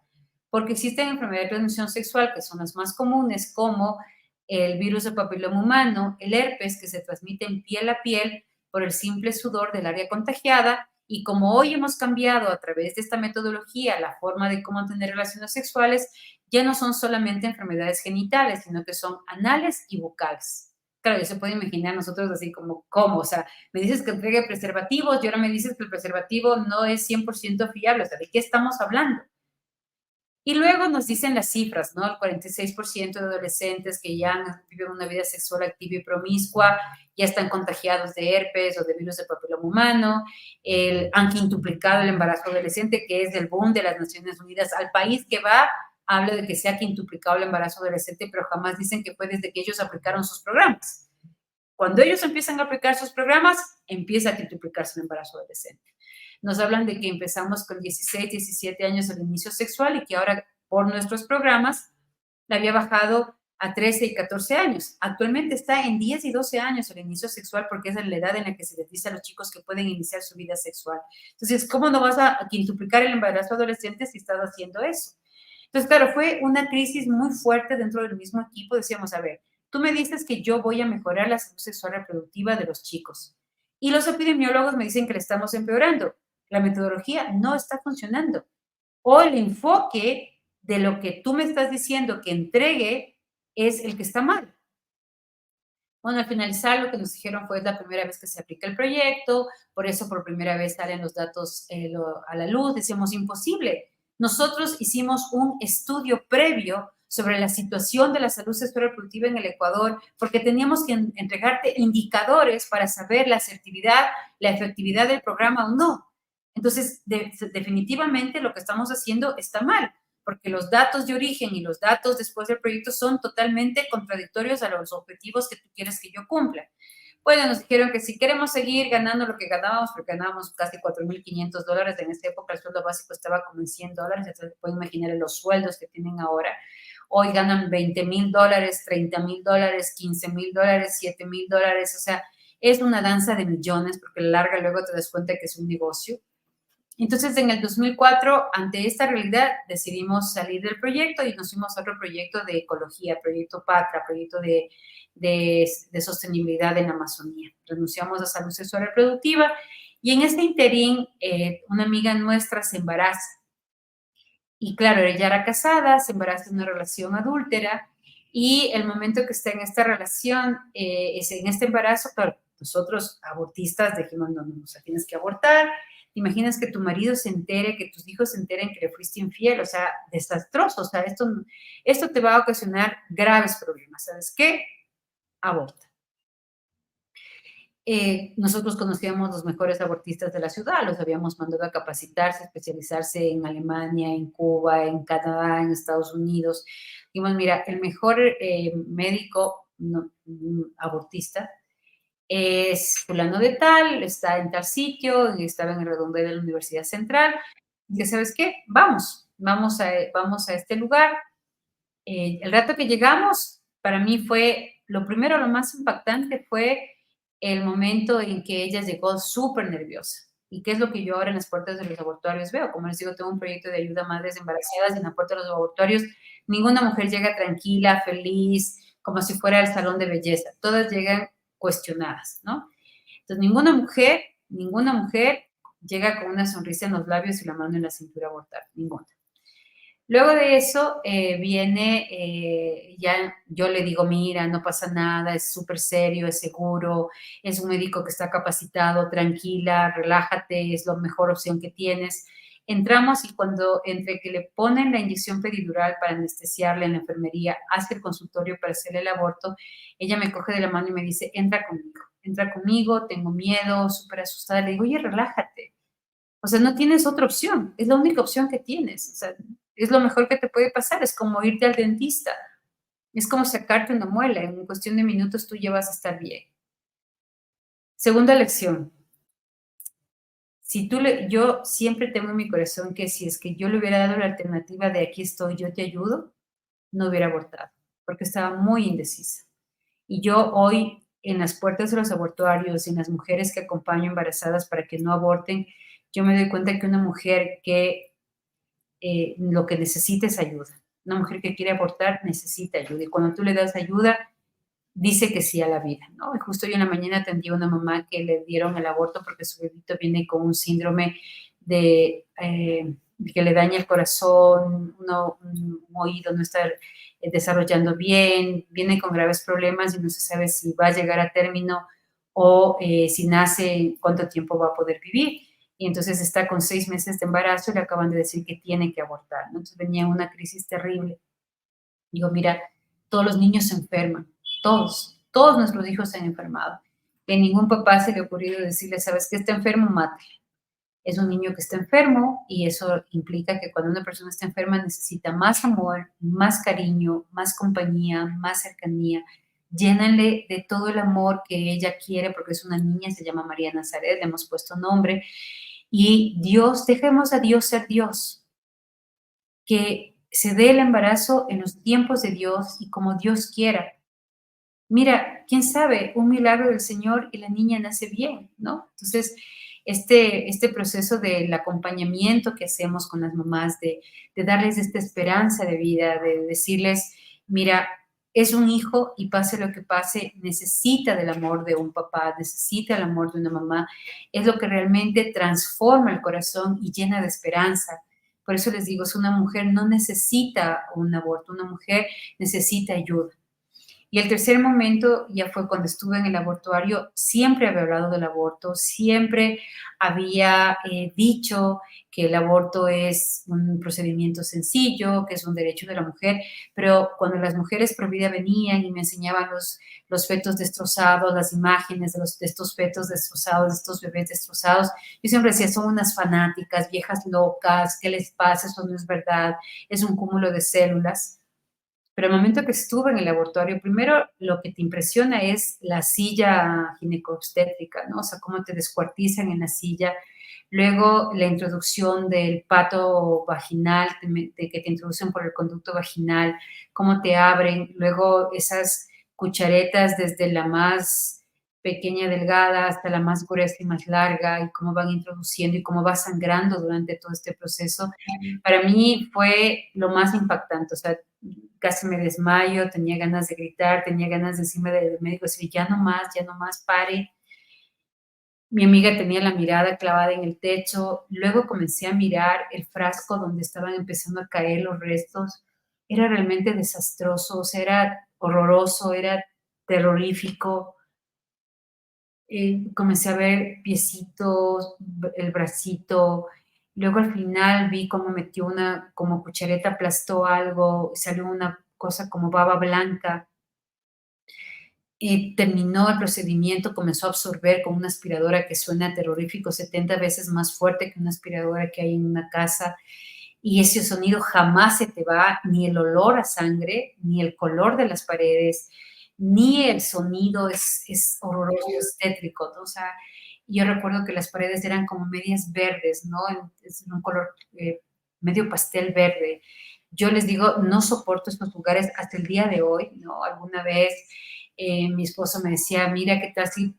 porque existen enfermedades de transmisión sexual que son las más comunes, como el virus del papiloma humano, el herpes, que se transmite en piel a piel por el simple sudor del área contagiada, y como hoy hemos cambiado a través de esta metodología la forma de cómo tener relaciones sexuales, ya no son solamente enfermedades genitales, sino que son anales y bucales. Claro, ya se puede imaginar nosotros así como, ¿cómo? O sea, me dices que entregue preservativos y ahora me dices que el preservativo no es 100% fiable. O sea, ¿de qué estamos hablando? Y luego nos dicen las cifras, ¿no? El 46% de adolescentes que ya viven una vida sexual activa y promiscua ya están contagiados de herpes o de virus de papiloma humano. Han quintuplicado el embarazo adolescente, que es el boom de las Naciones Unidas. Al país que va, habla de que se ha quintuplicado el embarazo adolescente, pero jamás dicen que fue desde que ellos aplicaron sus programas. Cuando ellos empiezan a aplicar sus programas, empieza a quintuplicarse el embarazo adolescente. Nos hablan de que empezamos con 16, 17 años el inicio sexual y que ahora por nuestros programas la había bajado a 13 y 14 años. Actualmente está en 10 y 12 años el inicio sexual porque es la edad en la que se les dice a los chicos que pueden iniciar su vida sexual. Entonces, ¿cómo no vas a quintuplicar el embarazo adolescente si estás haciendo eso? Entonces, claro, fue una crisis muy fuerte dentro del mismo equipo. Decíamos, a ver, tú me dices que yo voy a mejorar la salud sexual reproductiva de los chicos y los epidemiólogos me dicen que le estamos empeorando. La metodología no está funcionando. O el enfoque de lo que tú me estás diciendo que entregue es el que está mal. Bueno, al finalizar lo que nos dijeron fue la primera vez que se aplica el proyecto, por eso por primera vez salen los datos a la luz, decíamos imposible. Nosotros hicimos un estudio previo sobre la situación de la salud sexual reproductiva en el Ecuador, porque teníamos que entregarte indicadores para saber la asertividad, la efectividad del programa o no. Entonces, definitivamente lo que estamos haciendo está mal, porque los datos de origen y los datos después del proyecto son totalmente contradictorios a los objetivos que tú quieres que yo cumpla. Bueno, nos dijeron que si queremos seguir ganando lo que ganábamos, porque ganábamos casi $4,500, en esta época el sueldo básico estaba como en $100, ya se pueden imaginar los sueldos que tienen ahora. Hoy ganan $20,000, $30,000, $15,000, $7,000, o sea, es una danza de millones, porque a la larga luego te das cuenta que es un negocio. Entonces, en el 2004, ante esta realidad, decidimos salir del proyecto y nos fuimos a otro proyecto de ecología, proyecto PATRA, proyecto de sostenibilidad en la Amazonía. Renunciamos a salud sexual reproductiva y en este interín, una amiga nuestra se embaraza. Y claro, ella era casada, se embaraza en una relación adúltera y el momento que está en esta relación, es en este embarazo, claro, nosotros abortistas dijimos, no, o sea, tienes que abortar. ¿Te imaginas que tu marido se entere, que tus hijos se enteren que le fuiste infiel? O sea, desastroso. O sea, esto te va a ocasionar graves problemas. ¿Sabes qué? Aborta. Nosotros conocíamos los mejores abortistas de la ciudad, los habíamos mandado a capacitarse, especializarse en Alemania, en Cuba, en Canadá, en Estados Unidos. Dijimos, mira, el mejor médico abortista es fulano de tal, está en tal sitio, estaba en el redondel de la Universidad Central. Y ¿sabes qué? Vamos a este lugar. El rato que llegamos, para mí fue, lo primero, lo más impactante fue el momento en que ella llegó súper nerviosa. ¿Y qué es lo que yo ahora en las puertas de los abortuarios veo? Como les digo, tengo un proyecto de ayuda a madres embarazadas y en la puerta de los abortuarios ninguna mujer llega tranquila, feliz, como si fuera el salón de belleza. Todas llegan cuestionadas, ¿no? Entonces, ninguna mujer llega con una sonrisa en los labios y la mano en la cintura a abortar, ninguna. Luego de eso viene, ya yo le digo, mira, no pasa nada, es súper serio, es seguro, es un médico que está capacitado, tranquila, relájate, es la mejor opción que tienes. Entramos y entre que le ponen la inyección peridural para anestesiarle en la enfermería, hace el consultorio para hacerle el aborto, ella me coge de la mano y me dice, entra conmigo, tengo miedo, súper asustada. Le digo, oye, relájate. O sea, no tienes otra opción, es la única opción que tienes. O sea, es lo mejor que te puede pasar, es como irte al dentista, es como sacarte una muela, en cuestión de minutos tú ya vas a estar bien. Segunda lección, yo siempre tengo en mi corazón que si es que yo le hubiera dado la alternativa de aquí estoy, yo te ayudo, no hubiera abortado, porque estaba muy indecisa. Y yo hoy, en las puertas de los abortuarios, en las mujeres que acompaño embarazadas para que no aborten, yo me doy cuenta que una mujer que lo que necesita es ayuda. Una mujer que quiere abortar necesita ayuda y cuando tú le das ayuda, dice que sí a la vida, ¿no? Y justo hoy en la mañana atendí a una mamá que le dieron el aborto porque su bebito viene con un síndrome que le daña el corazón, un oído no está desarrollando bien, viene con graves problemas y no se sabe si va a llegar a término o si nace, cuánto tiempo va a poder vivir. y entonces está con 6 meses de embarazo y le acaban de decir que tiene que abortar, ¿no? Entonces venía una crisis terrible. Digo, mira, todos los niños se enferman, todos nuestros hijos se han enfermado. Que ningún papá se le ha ocurrido decirle, ¿sabes qué? Está enfermo, mátale. Es un niño que está enfermo y eso implica que cuando una persona está enferma necesita más amor, más cariño, más compañía, más cercanía. Llénale de todo el amor que ella quiere porque es una niña, se llama María Nazaret, le hemos puesto nombre. Y Dios, dejemos a Dios ser Dios, que se dé el embarazo en los tiempos de Dios y como Dios quiera. Mira, quién sabe, un milagro del Señor y la niña nace bien, ¿no? Entonces, este proceso del acompañamiento que hacemos con las mamás, de darles esta esperanza de vida, de decirles, mira, es un hijo y pase lo que pase, necesita del amor de un papá, necesita el amor de una mamá, es lo que realmente transforma el corazón y llena de esperanza. Por eso les digo, es una mujer no necesita un aborto, una mujer necesita ayuda. Y el tercer momento ya fue cuando estuve en el abortuario, siempre había hablado del aborto, siempre había dicho que el aborto es un procedimiento sencillo, que es un derecho de la mujer, pero cuando las mujeres pro vida venían y me enseñaban los fetos destrozados, las imágenes de estos fetos destrozados, de estos bebés destrozados, yo siempre decía, son unas fanáticas, viejas locas, ¿qué les pasa? Eso no es verdad, es un cúmulo de células. Pero el momento que estuve en el laboratorio, primero lo que te impresiona es la silla ginecobstétrica, ¿no? O sea, cómo te descuartizan en la silla. Luego la introducción del pato vaginal, que te introducen por el conducto vaginal, cómo te abren. Luego esas cucharetas desde la más pequeña, delgada, hasta la más gruesa y más larga, y cómo van introduciendo y cómo va sangrando durante todo este proceso. Para mí fue lo más impactante, o sea, casi me desmayo, tenía ganas de gritar, tenía ganas de decirme del médico, decir, ya no más, pare. Mi amiga tenía la mirada clavada en el techo, luego comencé a mirar el frasco donde estaban empezando a caer los restos. Era realmente desastroso, o sea, era horroroso, era terrorífico. Comencé a ver piecitos, el bracito. Luego al final vi cómo metió una, como cuchareta aplastó algo, y salió una cosa como baba blanca. Terminó el procedimiento, comenzó a absorber con una aspiradora que suena terrorífico, 70 veces más fuerte que una aspiradora que hay en una casa. Y ese sonido jamás se te va, ni el olor a sangre, ni el color de las paredes, ni el sonido es horroroso, es tétrico, ¿no? O sea, yo recuerdo que las paredes eran como medias verdes, ¿no? Es un color medio pastel verde. Yo les digo, no soporto estos lugares hasta el día de hoy, ¿no? Alguna vez mi esposo me decía, mira, ¿qué tal si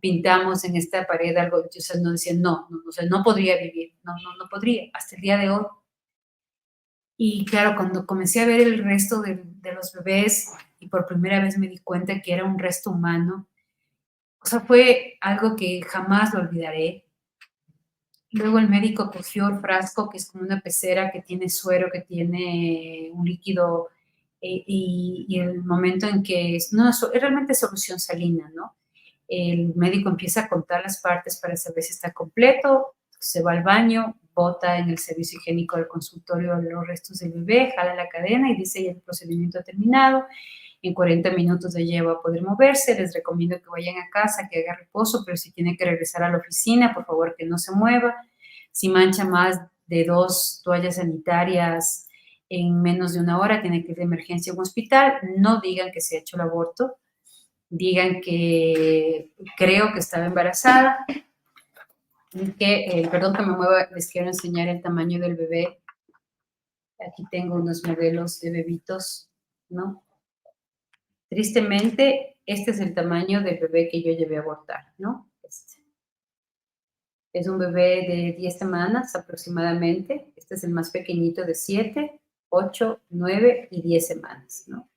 pintamos en esta pared algo? Yo, o sea, no decía, no, o sea, no podría vivir, no podría, hasta el día de hoy. Y claro, cuando comencé a ver el resto de los bebés y por primera vez me di cuenta que era un resto humano, o sea, fue algo que jamás lo olvidaré. Luego el médico cogió el frasco, que es como una pecera que tiene suero, que tiene un líquido, y el momento en que, no, es realmente solución salina, ¿no? El médico empieza a contar las partes para saber si está completo, se va al baño, bota en el servicio higiénico del consultorio los restos del bebé, jala la cadena y dice, ya el procedimiento ha terminado, en 40 minutos de ella va a poder moverse, les recomiendo que vayan a casa, que haga reposo, pero si tiene que regresar a la oficina, por favor que no se mueva. Si mancha más de 2 toallas sanitarias en menos de una hora, tiene que ir de emergencia a un hospital. No digan que se ha hecho el aborto, digan que creo que estaba embarazada, perdón que me mueva, les quiero enseñar el tamaño del bebé. Aquí tengo unos modelos de bebitos, ¿no? Tristemente, este es el tamaño del bebé que yo llevé a abortar, ¿no? Este. Es un bebé de 10 semanas aproximadamente. Este es el más pequeñito de 7, 8, 9 y 10 semanas, ¿no?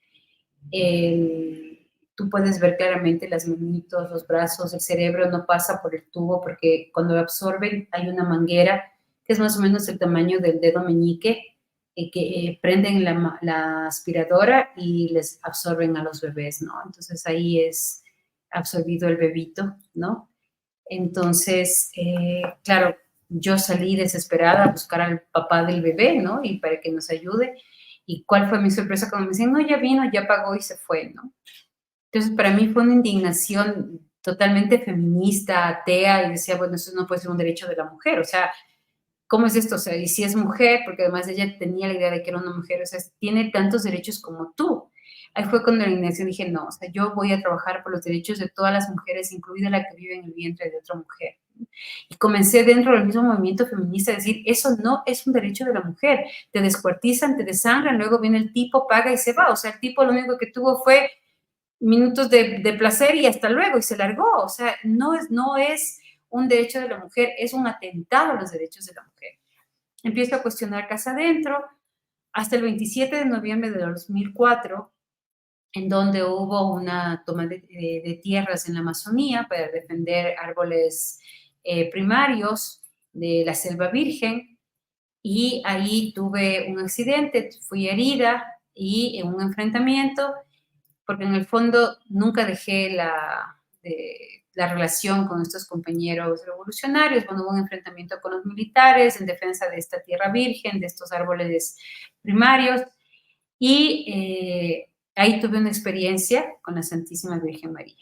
Tú puedes ver claramente las manitos, los brazos, el cerebro no pasa por el tubo porque cuando lo absorben hay una manguera que es más o menos el tamaño del dedo meñique que prenden la aspiradora y les absorben a los bebés, ¿no? Entonces ahí es absorbido el bebito, ¿no? Entonces, claro, yo salí desesperada a buscar al papá del bebé, ¿no? Y para que nos ayude. ¿Y cuál fue mi sorpresa cuando me dicen, no, ya vino, ya pagó y se fue, ¿no? Entonces, para mí fue una indignación totalmente feminista, atea, y decía, bueno, eso no puede ser un derecho de la mujer, o sea, ¿cómo es esto? O sea, y si es mujer, porque además ella tenía la idea de que era una mujer, o sea, tiene tantos derechos como tú. Ahí fue cuando la indignación dije, no, o sea, yo voy a trabajar por los derechos de todas las mujeres, incluida la que vive en el vientre de otra mujer. Y comencé dentro del mismo movimiento feminista a decir, eso no es un derecho de la mujer, te descuartizan, te desangran, luego viene el tipo, paga y se va, o sea, el tipo lo único que tuvo fue minutos de placer y hasta luego, y se largó, o sea, no es un derecho de la mujer, es un atentado a los derechos de la mujer. Empiezo a cuestionar casa adentro, hasta el 27 de noviembre de 2004, en donde hubo una toma de tierras en la Amazonía para defender árboles primarios de la selva virgen, y ahí tuve un accidente, fui herida y en un enfrentamiento, porque en el fondo nunca dejé la relación con estos compañeros revolucionarios. Bueno, hubo un enfrentamiento con los militares en defensa de esta tierra virgen, de estos árboles primarios, y ahí tuve una experiencia con la Santísima Virgen María,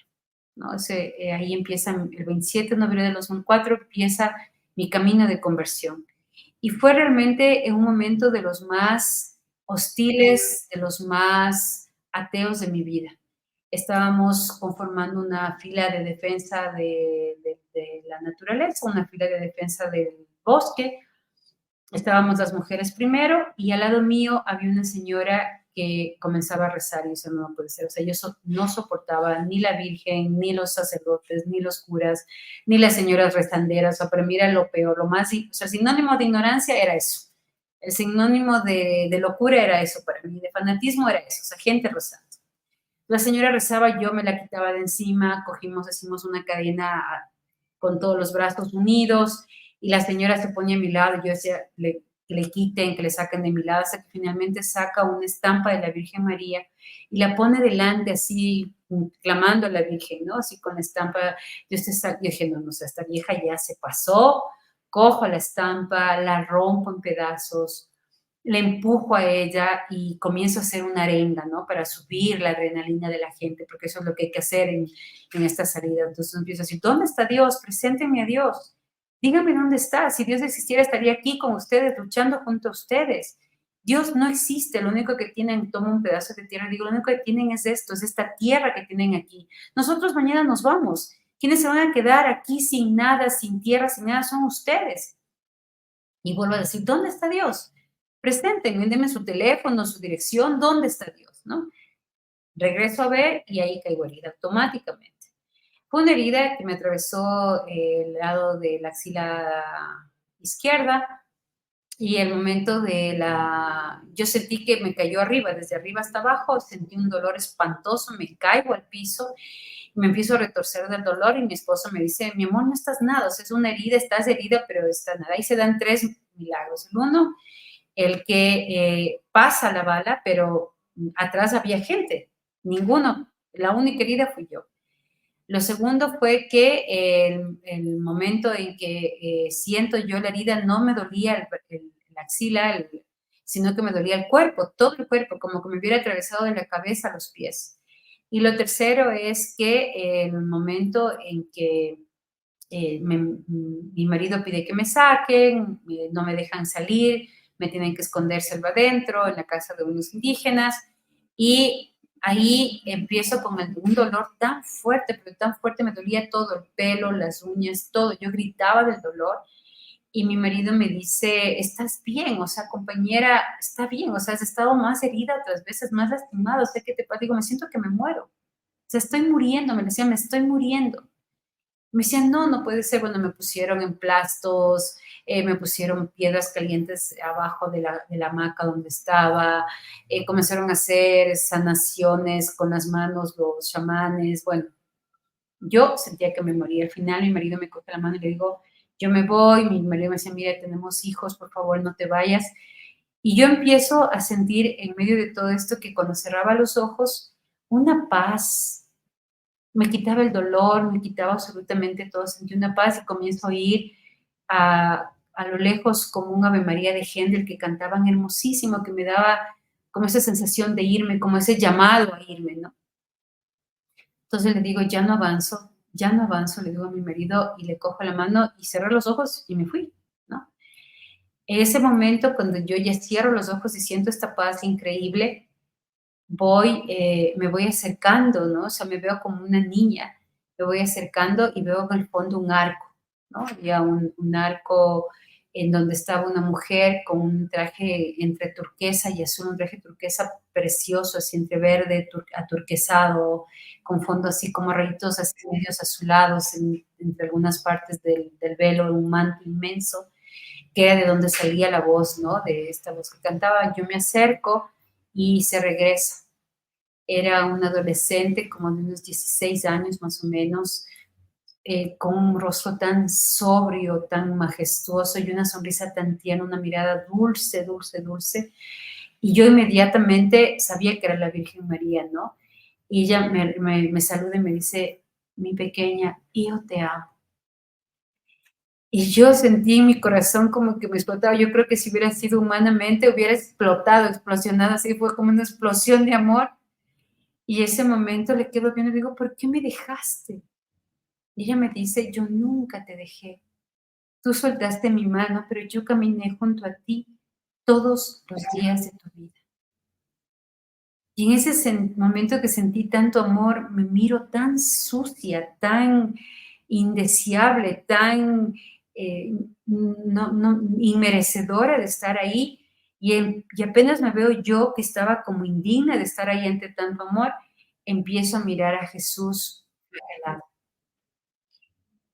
¿no? Ahí empieza, el 27 de noviembre de 2004, empieza mi camino de conversión. Y fue realmente en un momento de los más hostiles, de los más ateos de mi vida. Estábamos conformando una fila de defensa de la naturaleza, una fila de defensa del bosque. Estábamos las mujeres primero y al lado mío había una señora que comenzaba a rezar y eso no puede ser. O sea, yo no soportaba ni la Virgen, ni los sacerdotes, ni los curas, ni las señoras rezanderas. O sea, para mí era lo peor, lo más, o sea, el sinónimo de ignorancia era eso. El sinónimo de locura era eso para mí, de fanatismo era eso, o sea, gente rezando. La señora rezaba, yo me la quitaba de encima, hicimos una cadena con todos los brazos unidos y la señora se ponía a mi lado, yo decía, que le quiten, que le saquen de mi lado, hasta que finalmente saca una estampa de la Virgen María y la pone delante así, clamando a la Virgen, ¿no? Así con la estampa, yo dije, no, no sé, esta vieja ya se pasó, cojo la estampa, la rompo en pedazos, le empujo a ella y comienzo a hacer una arenga, ¿no? Para subir la adrenalina de la gente, porque eso es lo que hay que hacer en esta salida. Entonces empiezo a decir, ¿dónde está Dios? Preséntenme a Dios. Dígame dónde está. Si Dios existiera, estaría aquí con ustedes, luchando junto a ustedes. Dios no existe, lo único que tienen, tomo un pedazo de tierra y digo, lo único que tienen es esto, es esta tierra que tienen aquí. Nosotros mañana nos vamos. Quienes se van a quedar aquí sin nada, sin tierra, sin nada, son ustedes. Y vuelvo a decir, ¿dónde está Dios? Preséntenme, denme su teléfono, su dirección, ¿dónde está Dios? ¿No? Regreso a ver y ahí caigo herida automáticamente. Fue una herida que me atravesó el lado de la axila izquierda y el momento yo sentí que me cayó arriba, desde arriba hasta abajo, sentí un dolor espantoso, me caigo al piso, me empiezo a retorcer del dolor y mi esposo me dice, mi amor, no estás nada, o sea, es una herida, estás herida, pero está nada. Ahí se dan tres milagros. El uno, el que pasa la bala, pero atrás había gente, ninguno, la única herida fui yo. Lo segundo fue que el momento en que siento yo la herida, no me dolía la axila, sino que me dolía el cuerpo, todo el cuerpo, como que me hubiera atravesado de la cabeza a los pies. Y lo tercero es que el momento en que mi marido pide que me saquen, no me dejan salir, me tienen que esconder selva adentro, en la casa de unos indígenas, y ahí empiezo con un dolor tan fuerte, pero tan fuerte, me dolía todo, el pelo, las uñas, todo, yo gritaba del dolor, y mi marido me dice, ¿estás bien? O sea, compañera, está bien, o sea, has estado más herida otras veces, más lastimada, o sea, ¿qué te pasa? Digo, me siento que me muero, o sea, estoy muriendo, me decía, me estoy muriendo. Me decían, no, no puede ser. Bueno, me pusieron emplastos, me pusieron piedras calientes abajo de la hamaca donde estaba, comenzaron a hacer sanaciones con las manos los chamanes. Bueno, yo sentía que me moría. Al final mi marido me coge la mano y le digo, yo me voy. Mi marido me decía, mira, tenemos hijos, por favor, no te vayas. Y yo empiezo a sentir en medio de todo esto que cuando cerraba los ojos, una paz, me quitaba el dolor, me quitaba absolutamente todo, sentí una paz y comienzo a ir a lo lejos como un Ave María de Händel que cantaban hermosísimo, que me daba como esa sensación de irme, como ese llamado a irme, ¿no? Entonces le digo, ya no avanzo, le digo a mi marido y le cojo la mano y cerré los ojos y me fui, ¿no? En ese momento, cuando yo ya cierro los ojos y siento esta paz increíble, me voy acercando, ¿no? O sea, me veo como una niña, me voy acercando y veo en el fondo un arco, ¿no? Había un arco en donde estaba una mujer con un traje entre turquesa y azul, un traje turquesa precioso, así entre verde, aturquesado, con fondo así como rayitos así medios azulados entre algunas partes del velo, un manto inmenso, que era de donde salía la voz, ¿no? De esta voz que cantaba. Yo me acerco y se regresa. Era un adolescente como de unos 16 años más o menos, con un rostro tan sobrio, tan majestuoso y una sonrisa tan tierna, una mirada dulce, dulce, dulce. Y yo inmediatamente sabía que era la Virgen María, ¿no? Y ella me saluda y me dice, mi pequeña, yo te amo. Y yo sentí en mi corazón como que me explotaba. Yo creo que si hubiera sido humanamente, hubiera explotado, explosionado, así fue como una explosión de amor. Y ese momento le quedo viendo y digo, ¿por qué me dejaste? Y ella me dice, yo nunca te dejé. Tú soltaste mi mano, pero yo caminé junto a ti todos los días de tu vida. Y en ese momento que sentí tanto amor, me miro tan sucia, tan indeseable, tan eh, inmerecedora de estar ahí. Y apenas me veo yo que estaba como indigna de estar ahí ante tanto amor, empiezo a mirar a Jesús flagelado.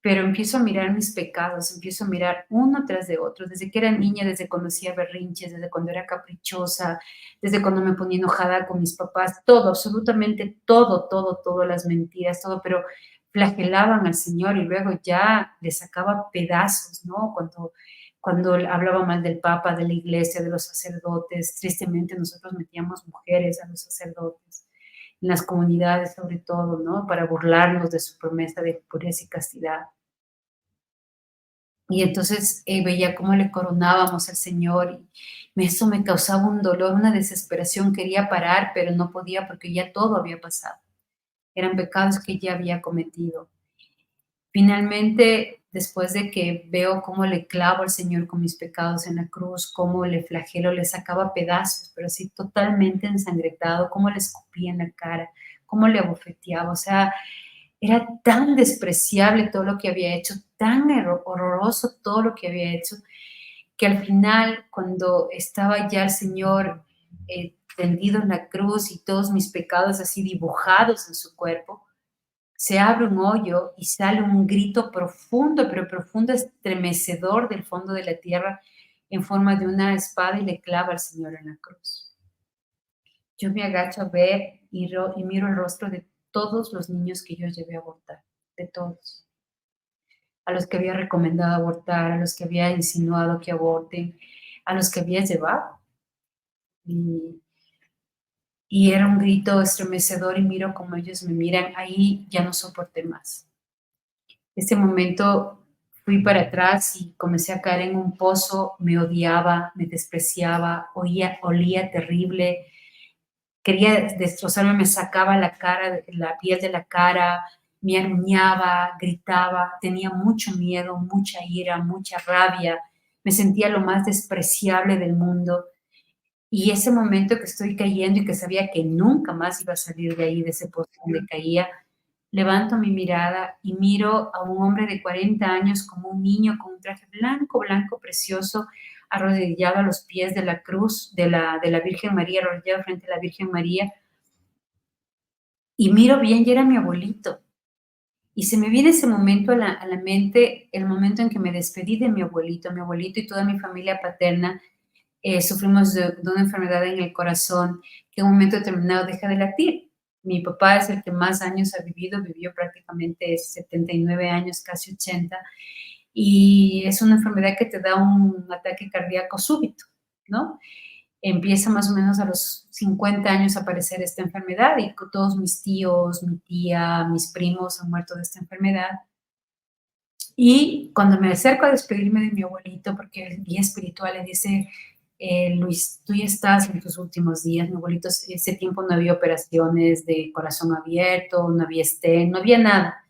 Pero empiezo a mirar mis pecados, empiezo a mirar uno tras de otro, desde que era niña, desde cuando hacía berrinches, desde cuando era caprichosa, desde cuando me ponía enojada con mis papás, todo, absolutamente todo, todo, todo, las mentiras, todo, pero flagelaban al Señor y luego ya le sacaba pedazos, ¿no? Cuando hablaba mal del Papa, de la iglesia, de los sacerdotes, tristemente nosotros metíamos mujeres a los sacerdotes, en las comunidades sobre todo, ¿no? Para burlarnos de su promesa de pureza y castidad. Y entonces veía cómo le coronábamos al Señor y eso me causaba un dolor, una desesperación. Quería parar, pero no podía porque ya todo había pasado. Eran pecados que ya había cometido. Finalmente, después de que veo cómo le clavo al Señor con mis pecados en la cruz, cómo le flagelo, le sacaba pedazos, pero así totalmente ensangretado, cómo le escupía en la cara, cómo le abofeteaba. O sea, era tan despreciable todo lo que había hecho, tan horroroso todo lo que había hecho, que al final, cuando estaba ya el Señor tendido en la cruz y todos mis pecados así dibujados en su cuerpo, se abre un hoyo y sale un grito profundo, pero profundo, estremecedor del fondo de la tierra en forma de una espada y le clava al Señor en la cruz. Yo me agacho a ver y miro el rostro de todos los niños que yo llevé a abortar, de todos. A los que había recomendado abortar, a los que había insinuado que aborten, a los que había llevado. Y, y era un grito estremecedor y miro como ellos me miran. Ahí ya no soporté más. Ese momento fui para atrás y comencé a caer en un pozo, me odiaba, me despreciaba, olía terrible, quería destrozarme, me sacaba la piel de la cara, me aruñaba, gritaba, tenía mucho miedo, mucha ira, mucha rabia, me sentía lo más despreciable del mundo. Y ese momento que estoy cayendo y que sabía que nunca más iba a salir de ahí, de ese pozo donde caía, levanto mi mirada y miro a un hombre de 40 años como un niño con un traje blanco, blanco, precioso, arrodillado a los pies de la cruz de la Virgen María, arrodillado frente a la Virgen María, y miro bien y era mi abuelito. Y se me viene ese momento a la mente, el momento en que me despedí de mi abuelito y toda mi familia paterna, sufrimos de una enfermedad en el corazón que en un momento determinado deja de latir. Mi papá es el que más años ha vivido, vivió prácticamente 79 años, casi 80, y es una enfermedad que te da un ataque cardíaco súbito, ¿no? Empieza más o menos a los 50 años a aparecer esta enfermedad y todos mis tíos, mi tía, mis primos han muerto de esta enfermedad. Y cuando me acerco a despedirme de mi abuelito, porque el guía espiritual le dice, Luis, tú ya estás en tus últimos días. Mi abuelito, ese tiempo no había operaciones de corazón abierto, no había stent, no había nada.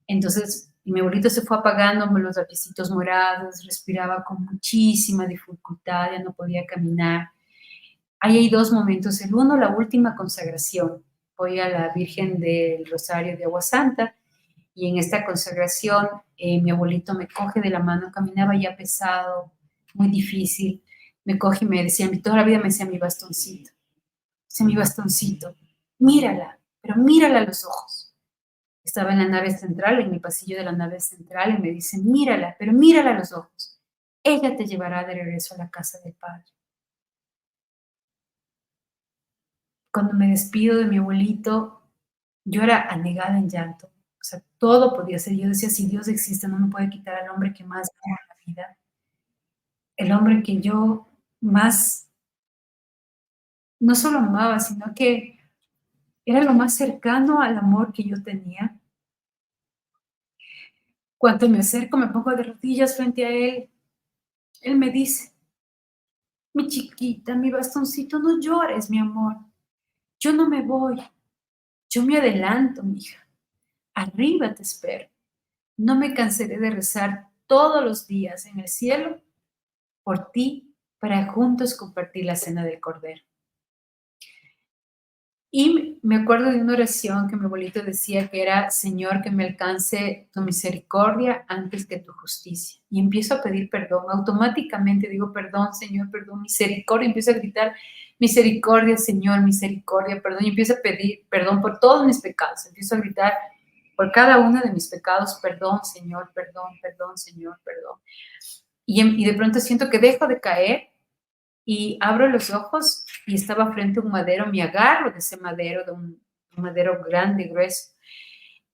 Entonces, mi abuelito se fue apagándome los lapicitos morados, respiraba con muchísima dificultad, ya no podía caminar. Ahí hay dos momentos. El uno, la última consagración. Voy a la Virgen del Rosario de Agua Santa y en esta consagración mi abuelito me coge de la mano, caminaba ya pesado, muy difícil, me coge y me decía, toda la vida me decía mi bastoncito, mírala, pero mírala a los ojos. Estaba en la nave central, en el pasillo de la nave central, y me dice, mírala, pero mírala a los ojos. Ella te llevará de regreso a la casa del Padre. Cuando me despido de mi abuelito, yo era anegada en llanto. O sea, todo podía ser. Yo decía, si Dios existe, no me puede quitar al hombre que más amo en la vida, el hombre que yo más, no solo amaba, sino que era lo más cercano al amor que yo tenía. Cuando me acerco, me pongo de rodillas frente a él me dice, mi chiquita, mi bastoncito, no llores, mi amor. Yo no me voy, yo me adelanto, mija. Arriba te espero. No me cansaré de rezar todos los días en el cielo por ti para juntos compartir la cena del Cordero. Y me acuerdo de una oración que mi abuelito decía que era, Señor, que me alcance tu misericordia antes que tu justicia. Y empiezo a pedir perdón. Automáticamente digo, perdón, Señor, perdón, misericordia. Empiezo a gritar, misericordia, Señor, misericordia, perdón. Y empiezo a pedir perdón por todos mis pecados. Empiezo a gritar por cada uno de mis pecados, perdón, Señor, perdón, Señor, perdón. Y de pronto siento que dejo de caer y abro los ojos y estaba frente a un madero, me agarro de ese madero, de un madero grande, grueso,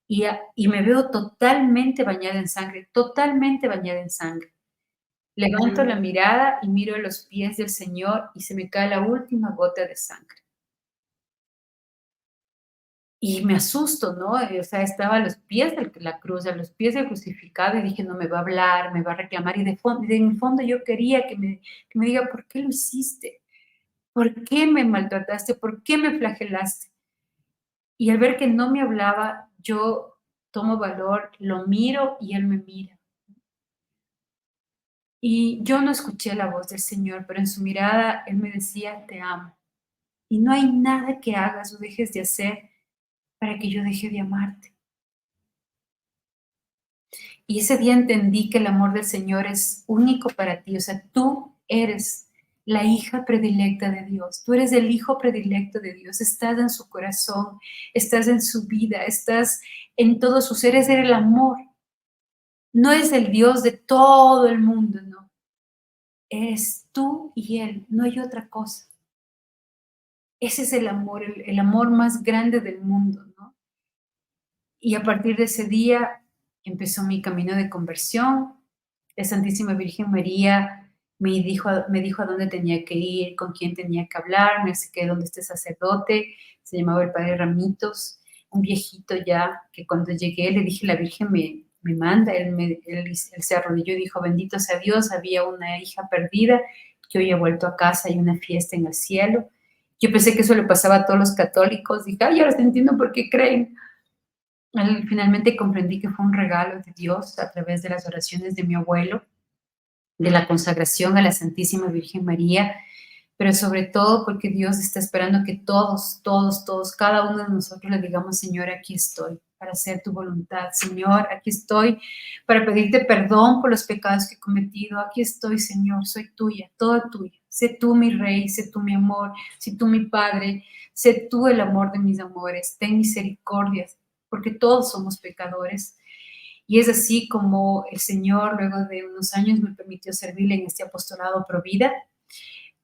y me veo totalmente bañada en sangre, totalmente bañada en sangre. Levanto la mirada y miro los pies del Señor y se me cae la última gota de sangre. Y me asusto, ¿no? O sea, estaba a los pies de la cruz, a los pies del crucificado, y dije, no me va a hablar, me va a reclamar, y de mi fondo yo quería que me diga, ¿por qué lo hiciste? ¿Por qué me maltrataste? ¿Por qué me flagelaste? Y al ver que no me hablaba, yo tomo valor, lo miro y él me mira. Y yo no escuché la voz del Señor, pero en su mirada él me decía, te amo. Y no hay nada que hagas o dejes de hacer para que yo deje de amarte. Y ese día entendí que el amor del Señor es único para ti. O sea, tú eres la hija predilecta de Dios. Tú eres el hijo predilecto de Dios. Estás en su corazón, estás en su vida, estás en todo su ser. Eres el amor. No es el Dios de todo el mundo, no. Eres tú y Él. No hay otra cosa. Ese es el amor, el amor más grande del mundo, ¿no? Y a partir de ese día empezó mi camino de conversión. La Santísima Virgen María me dijo a dónde tenía que ir, con quién tenía que hablar, me acerqué donde este sacerdote, se llamaba el padre Ramitos, un viejito ya, que cuando llegué le dije, la Virgen me manda, él se arrodilló y dijo, bendito sea Dios, había una hija perdida, que hoy ha vuelto a casa, hay una fiesta en el cielo. Yo pensé que eso le pasaba a todos los católicos, dije, ay, ahora entiendo por qué creen. Finalmente comprendí que fue un regalo de Dios a través de las oraciones de mi abuelo, de la consagración a la Santísima Virgen María, pero sobre todo porque Dios está esperando que todos, cada uno de nosotros le digamos, Señor, aquí estoy para hacer tu voluntad. Señor, aquí estoy para pedirte perdón por los pecados que he cometido. Aquí estoy, Señor, soy tuya, toda tuya. Sé tú mi rey, sé tú mi amor, sé tú mi padre, sé tú el amor de mis amores. Ten misericordia, porque todos somos pecadores. Y es así como el Señor, luego de unos años, me permitió servirle en este apostolado pro vida.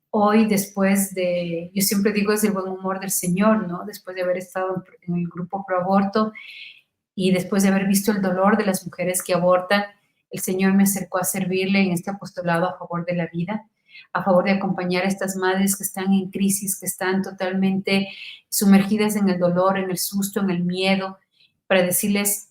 Hoy, después de, yo siempre digo, es el buen humor del Señor, ¿no? Después de haber estado en el grupo pro aborto y después de haber visto el dolor de las mujeres que abortan, el Señor me acercó a servirle en este apostolado a favor de la vida, a favor de acompañar a estas madres que están en crisis, que están totalmente sumergidas en el dolor, en el susto, en el miedo, para decirles,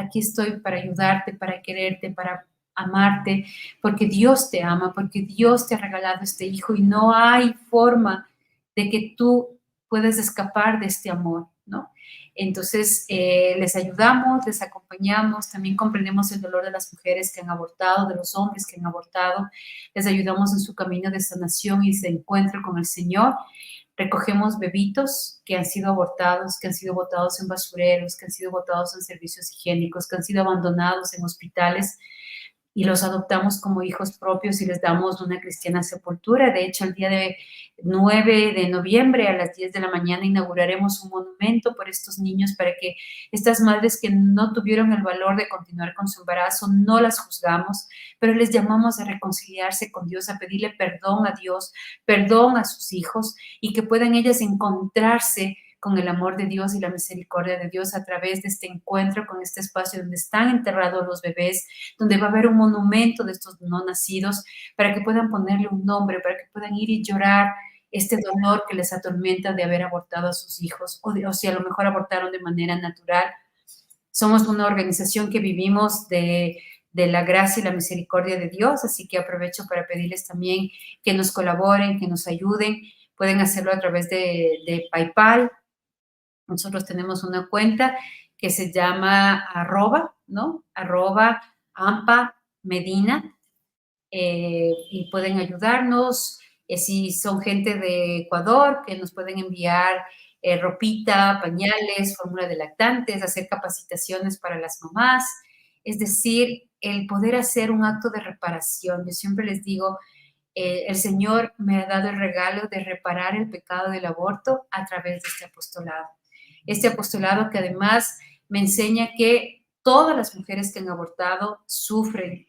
aquí estoy para ayudarte, para quererte, para amarte, porque Dios te ama, porque Dios te ha regalado este hijo y no hay forma de que tú puedas escapar de este amor, ¿no? Entonces, les ayudamos, les acompañamos, también comprendemos el dolor de las mujeres que han abortado, de los hombres que han abortado, les ayudamos en su camino de sanación y de encuentro con el Señor. Recogemos bebitos que han sido abortados, que han sido botados en basureros, que han sido botados en servicios higiénicos, que han sido abandonados en hospitales y los adoptamos como hijos propios y les damos una cristiana sepultura. De hecho, el día de 9 de noviembre a las 10 de la mañana inauguraremos un monumento por estos niños para que estas madres que no tuvieron el valor de continuar con su embarazo, no las juzgamos, pero les llamamos a reconciliarse con Dios, a pedirle perdón a Dios, perdón a sus hijos y que puedan ellas encontrarse con el amor de Dios y la misericordia de Dios a través de este encuentro con este espacio donde están enterrados los bebés, donde va a haber un monumento de estos no nacidos, para que puedan ponerle un nombre, para que puedan ir y llorar este dolor que les atormenta de haber abortado a sus hijos, o si a lo mejor abortaron de manera natural. Somos una organización que vivimos de la gracia y la misericordia de Dios, así que aprovecho para pedirles también que nos colaboren, que nos ayuden. Pueden hacerlo a través de PayPal. Nosotros tenemos una cuenta que se llama arroba, ¿no? Arroba AMPA Medina, y pueden ayudarnos. Si son gente de Ecuador, que nos pueden enviar ropita, pañales, fórmula de lactantes, hacer capacitaciones para las mamás. Es decir, el poder hacer un acto de reparación. Yo siempre les digo, el Señor me ha dado el regalo de reparar el pecado del aborto a través de este apostolado. Este apostolado que además me enseña que todas las mujeres que han abortado sufren,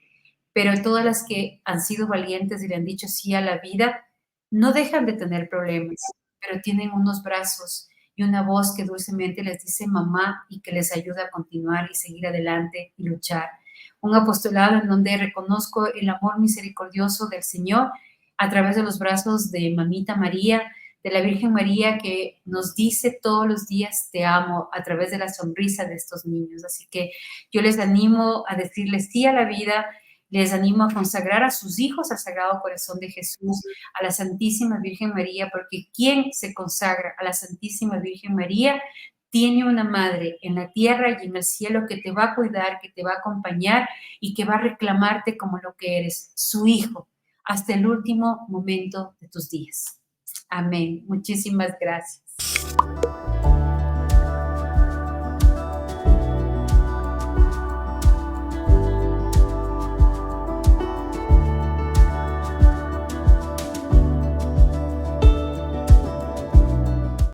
pero todas las que han sido valientes y le han dicho sí a la vida, no dejan de tener problemas, pero tienen unos brazos y una voz que dulcemente les dice mamá y que les ayuda a continuar y seguir adelante y luchar. Un apostolado en donde reconozco el amor misericordioso del Señor a través de los brazos de Mamita María, de la Virgen María, que nos dice todos los días te amo a través de la sonrisa de estos niños. Así que yo les animo a decirles sí a la vida, les animo a consagrar a sus hijos al Sagrado Corazón de Jesús, a la Santísima Virgen María, porque quien se consagra a la Santísima Virgen María tiene una madre en la tierra y en el cielo que te va a cuidar, que te va a acompañar y que va a reclamarte como lo que eres, su hijo, hasta el último momento de tus días. Amén. Muchísimas gracias.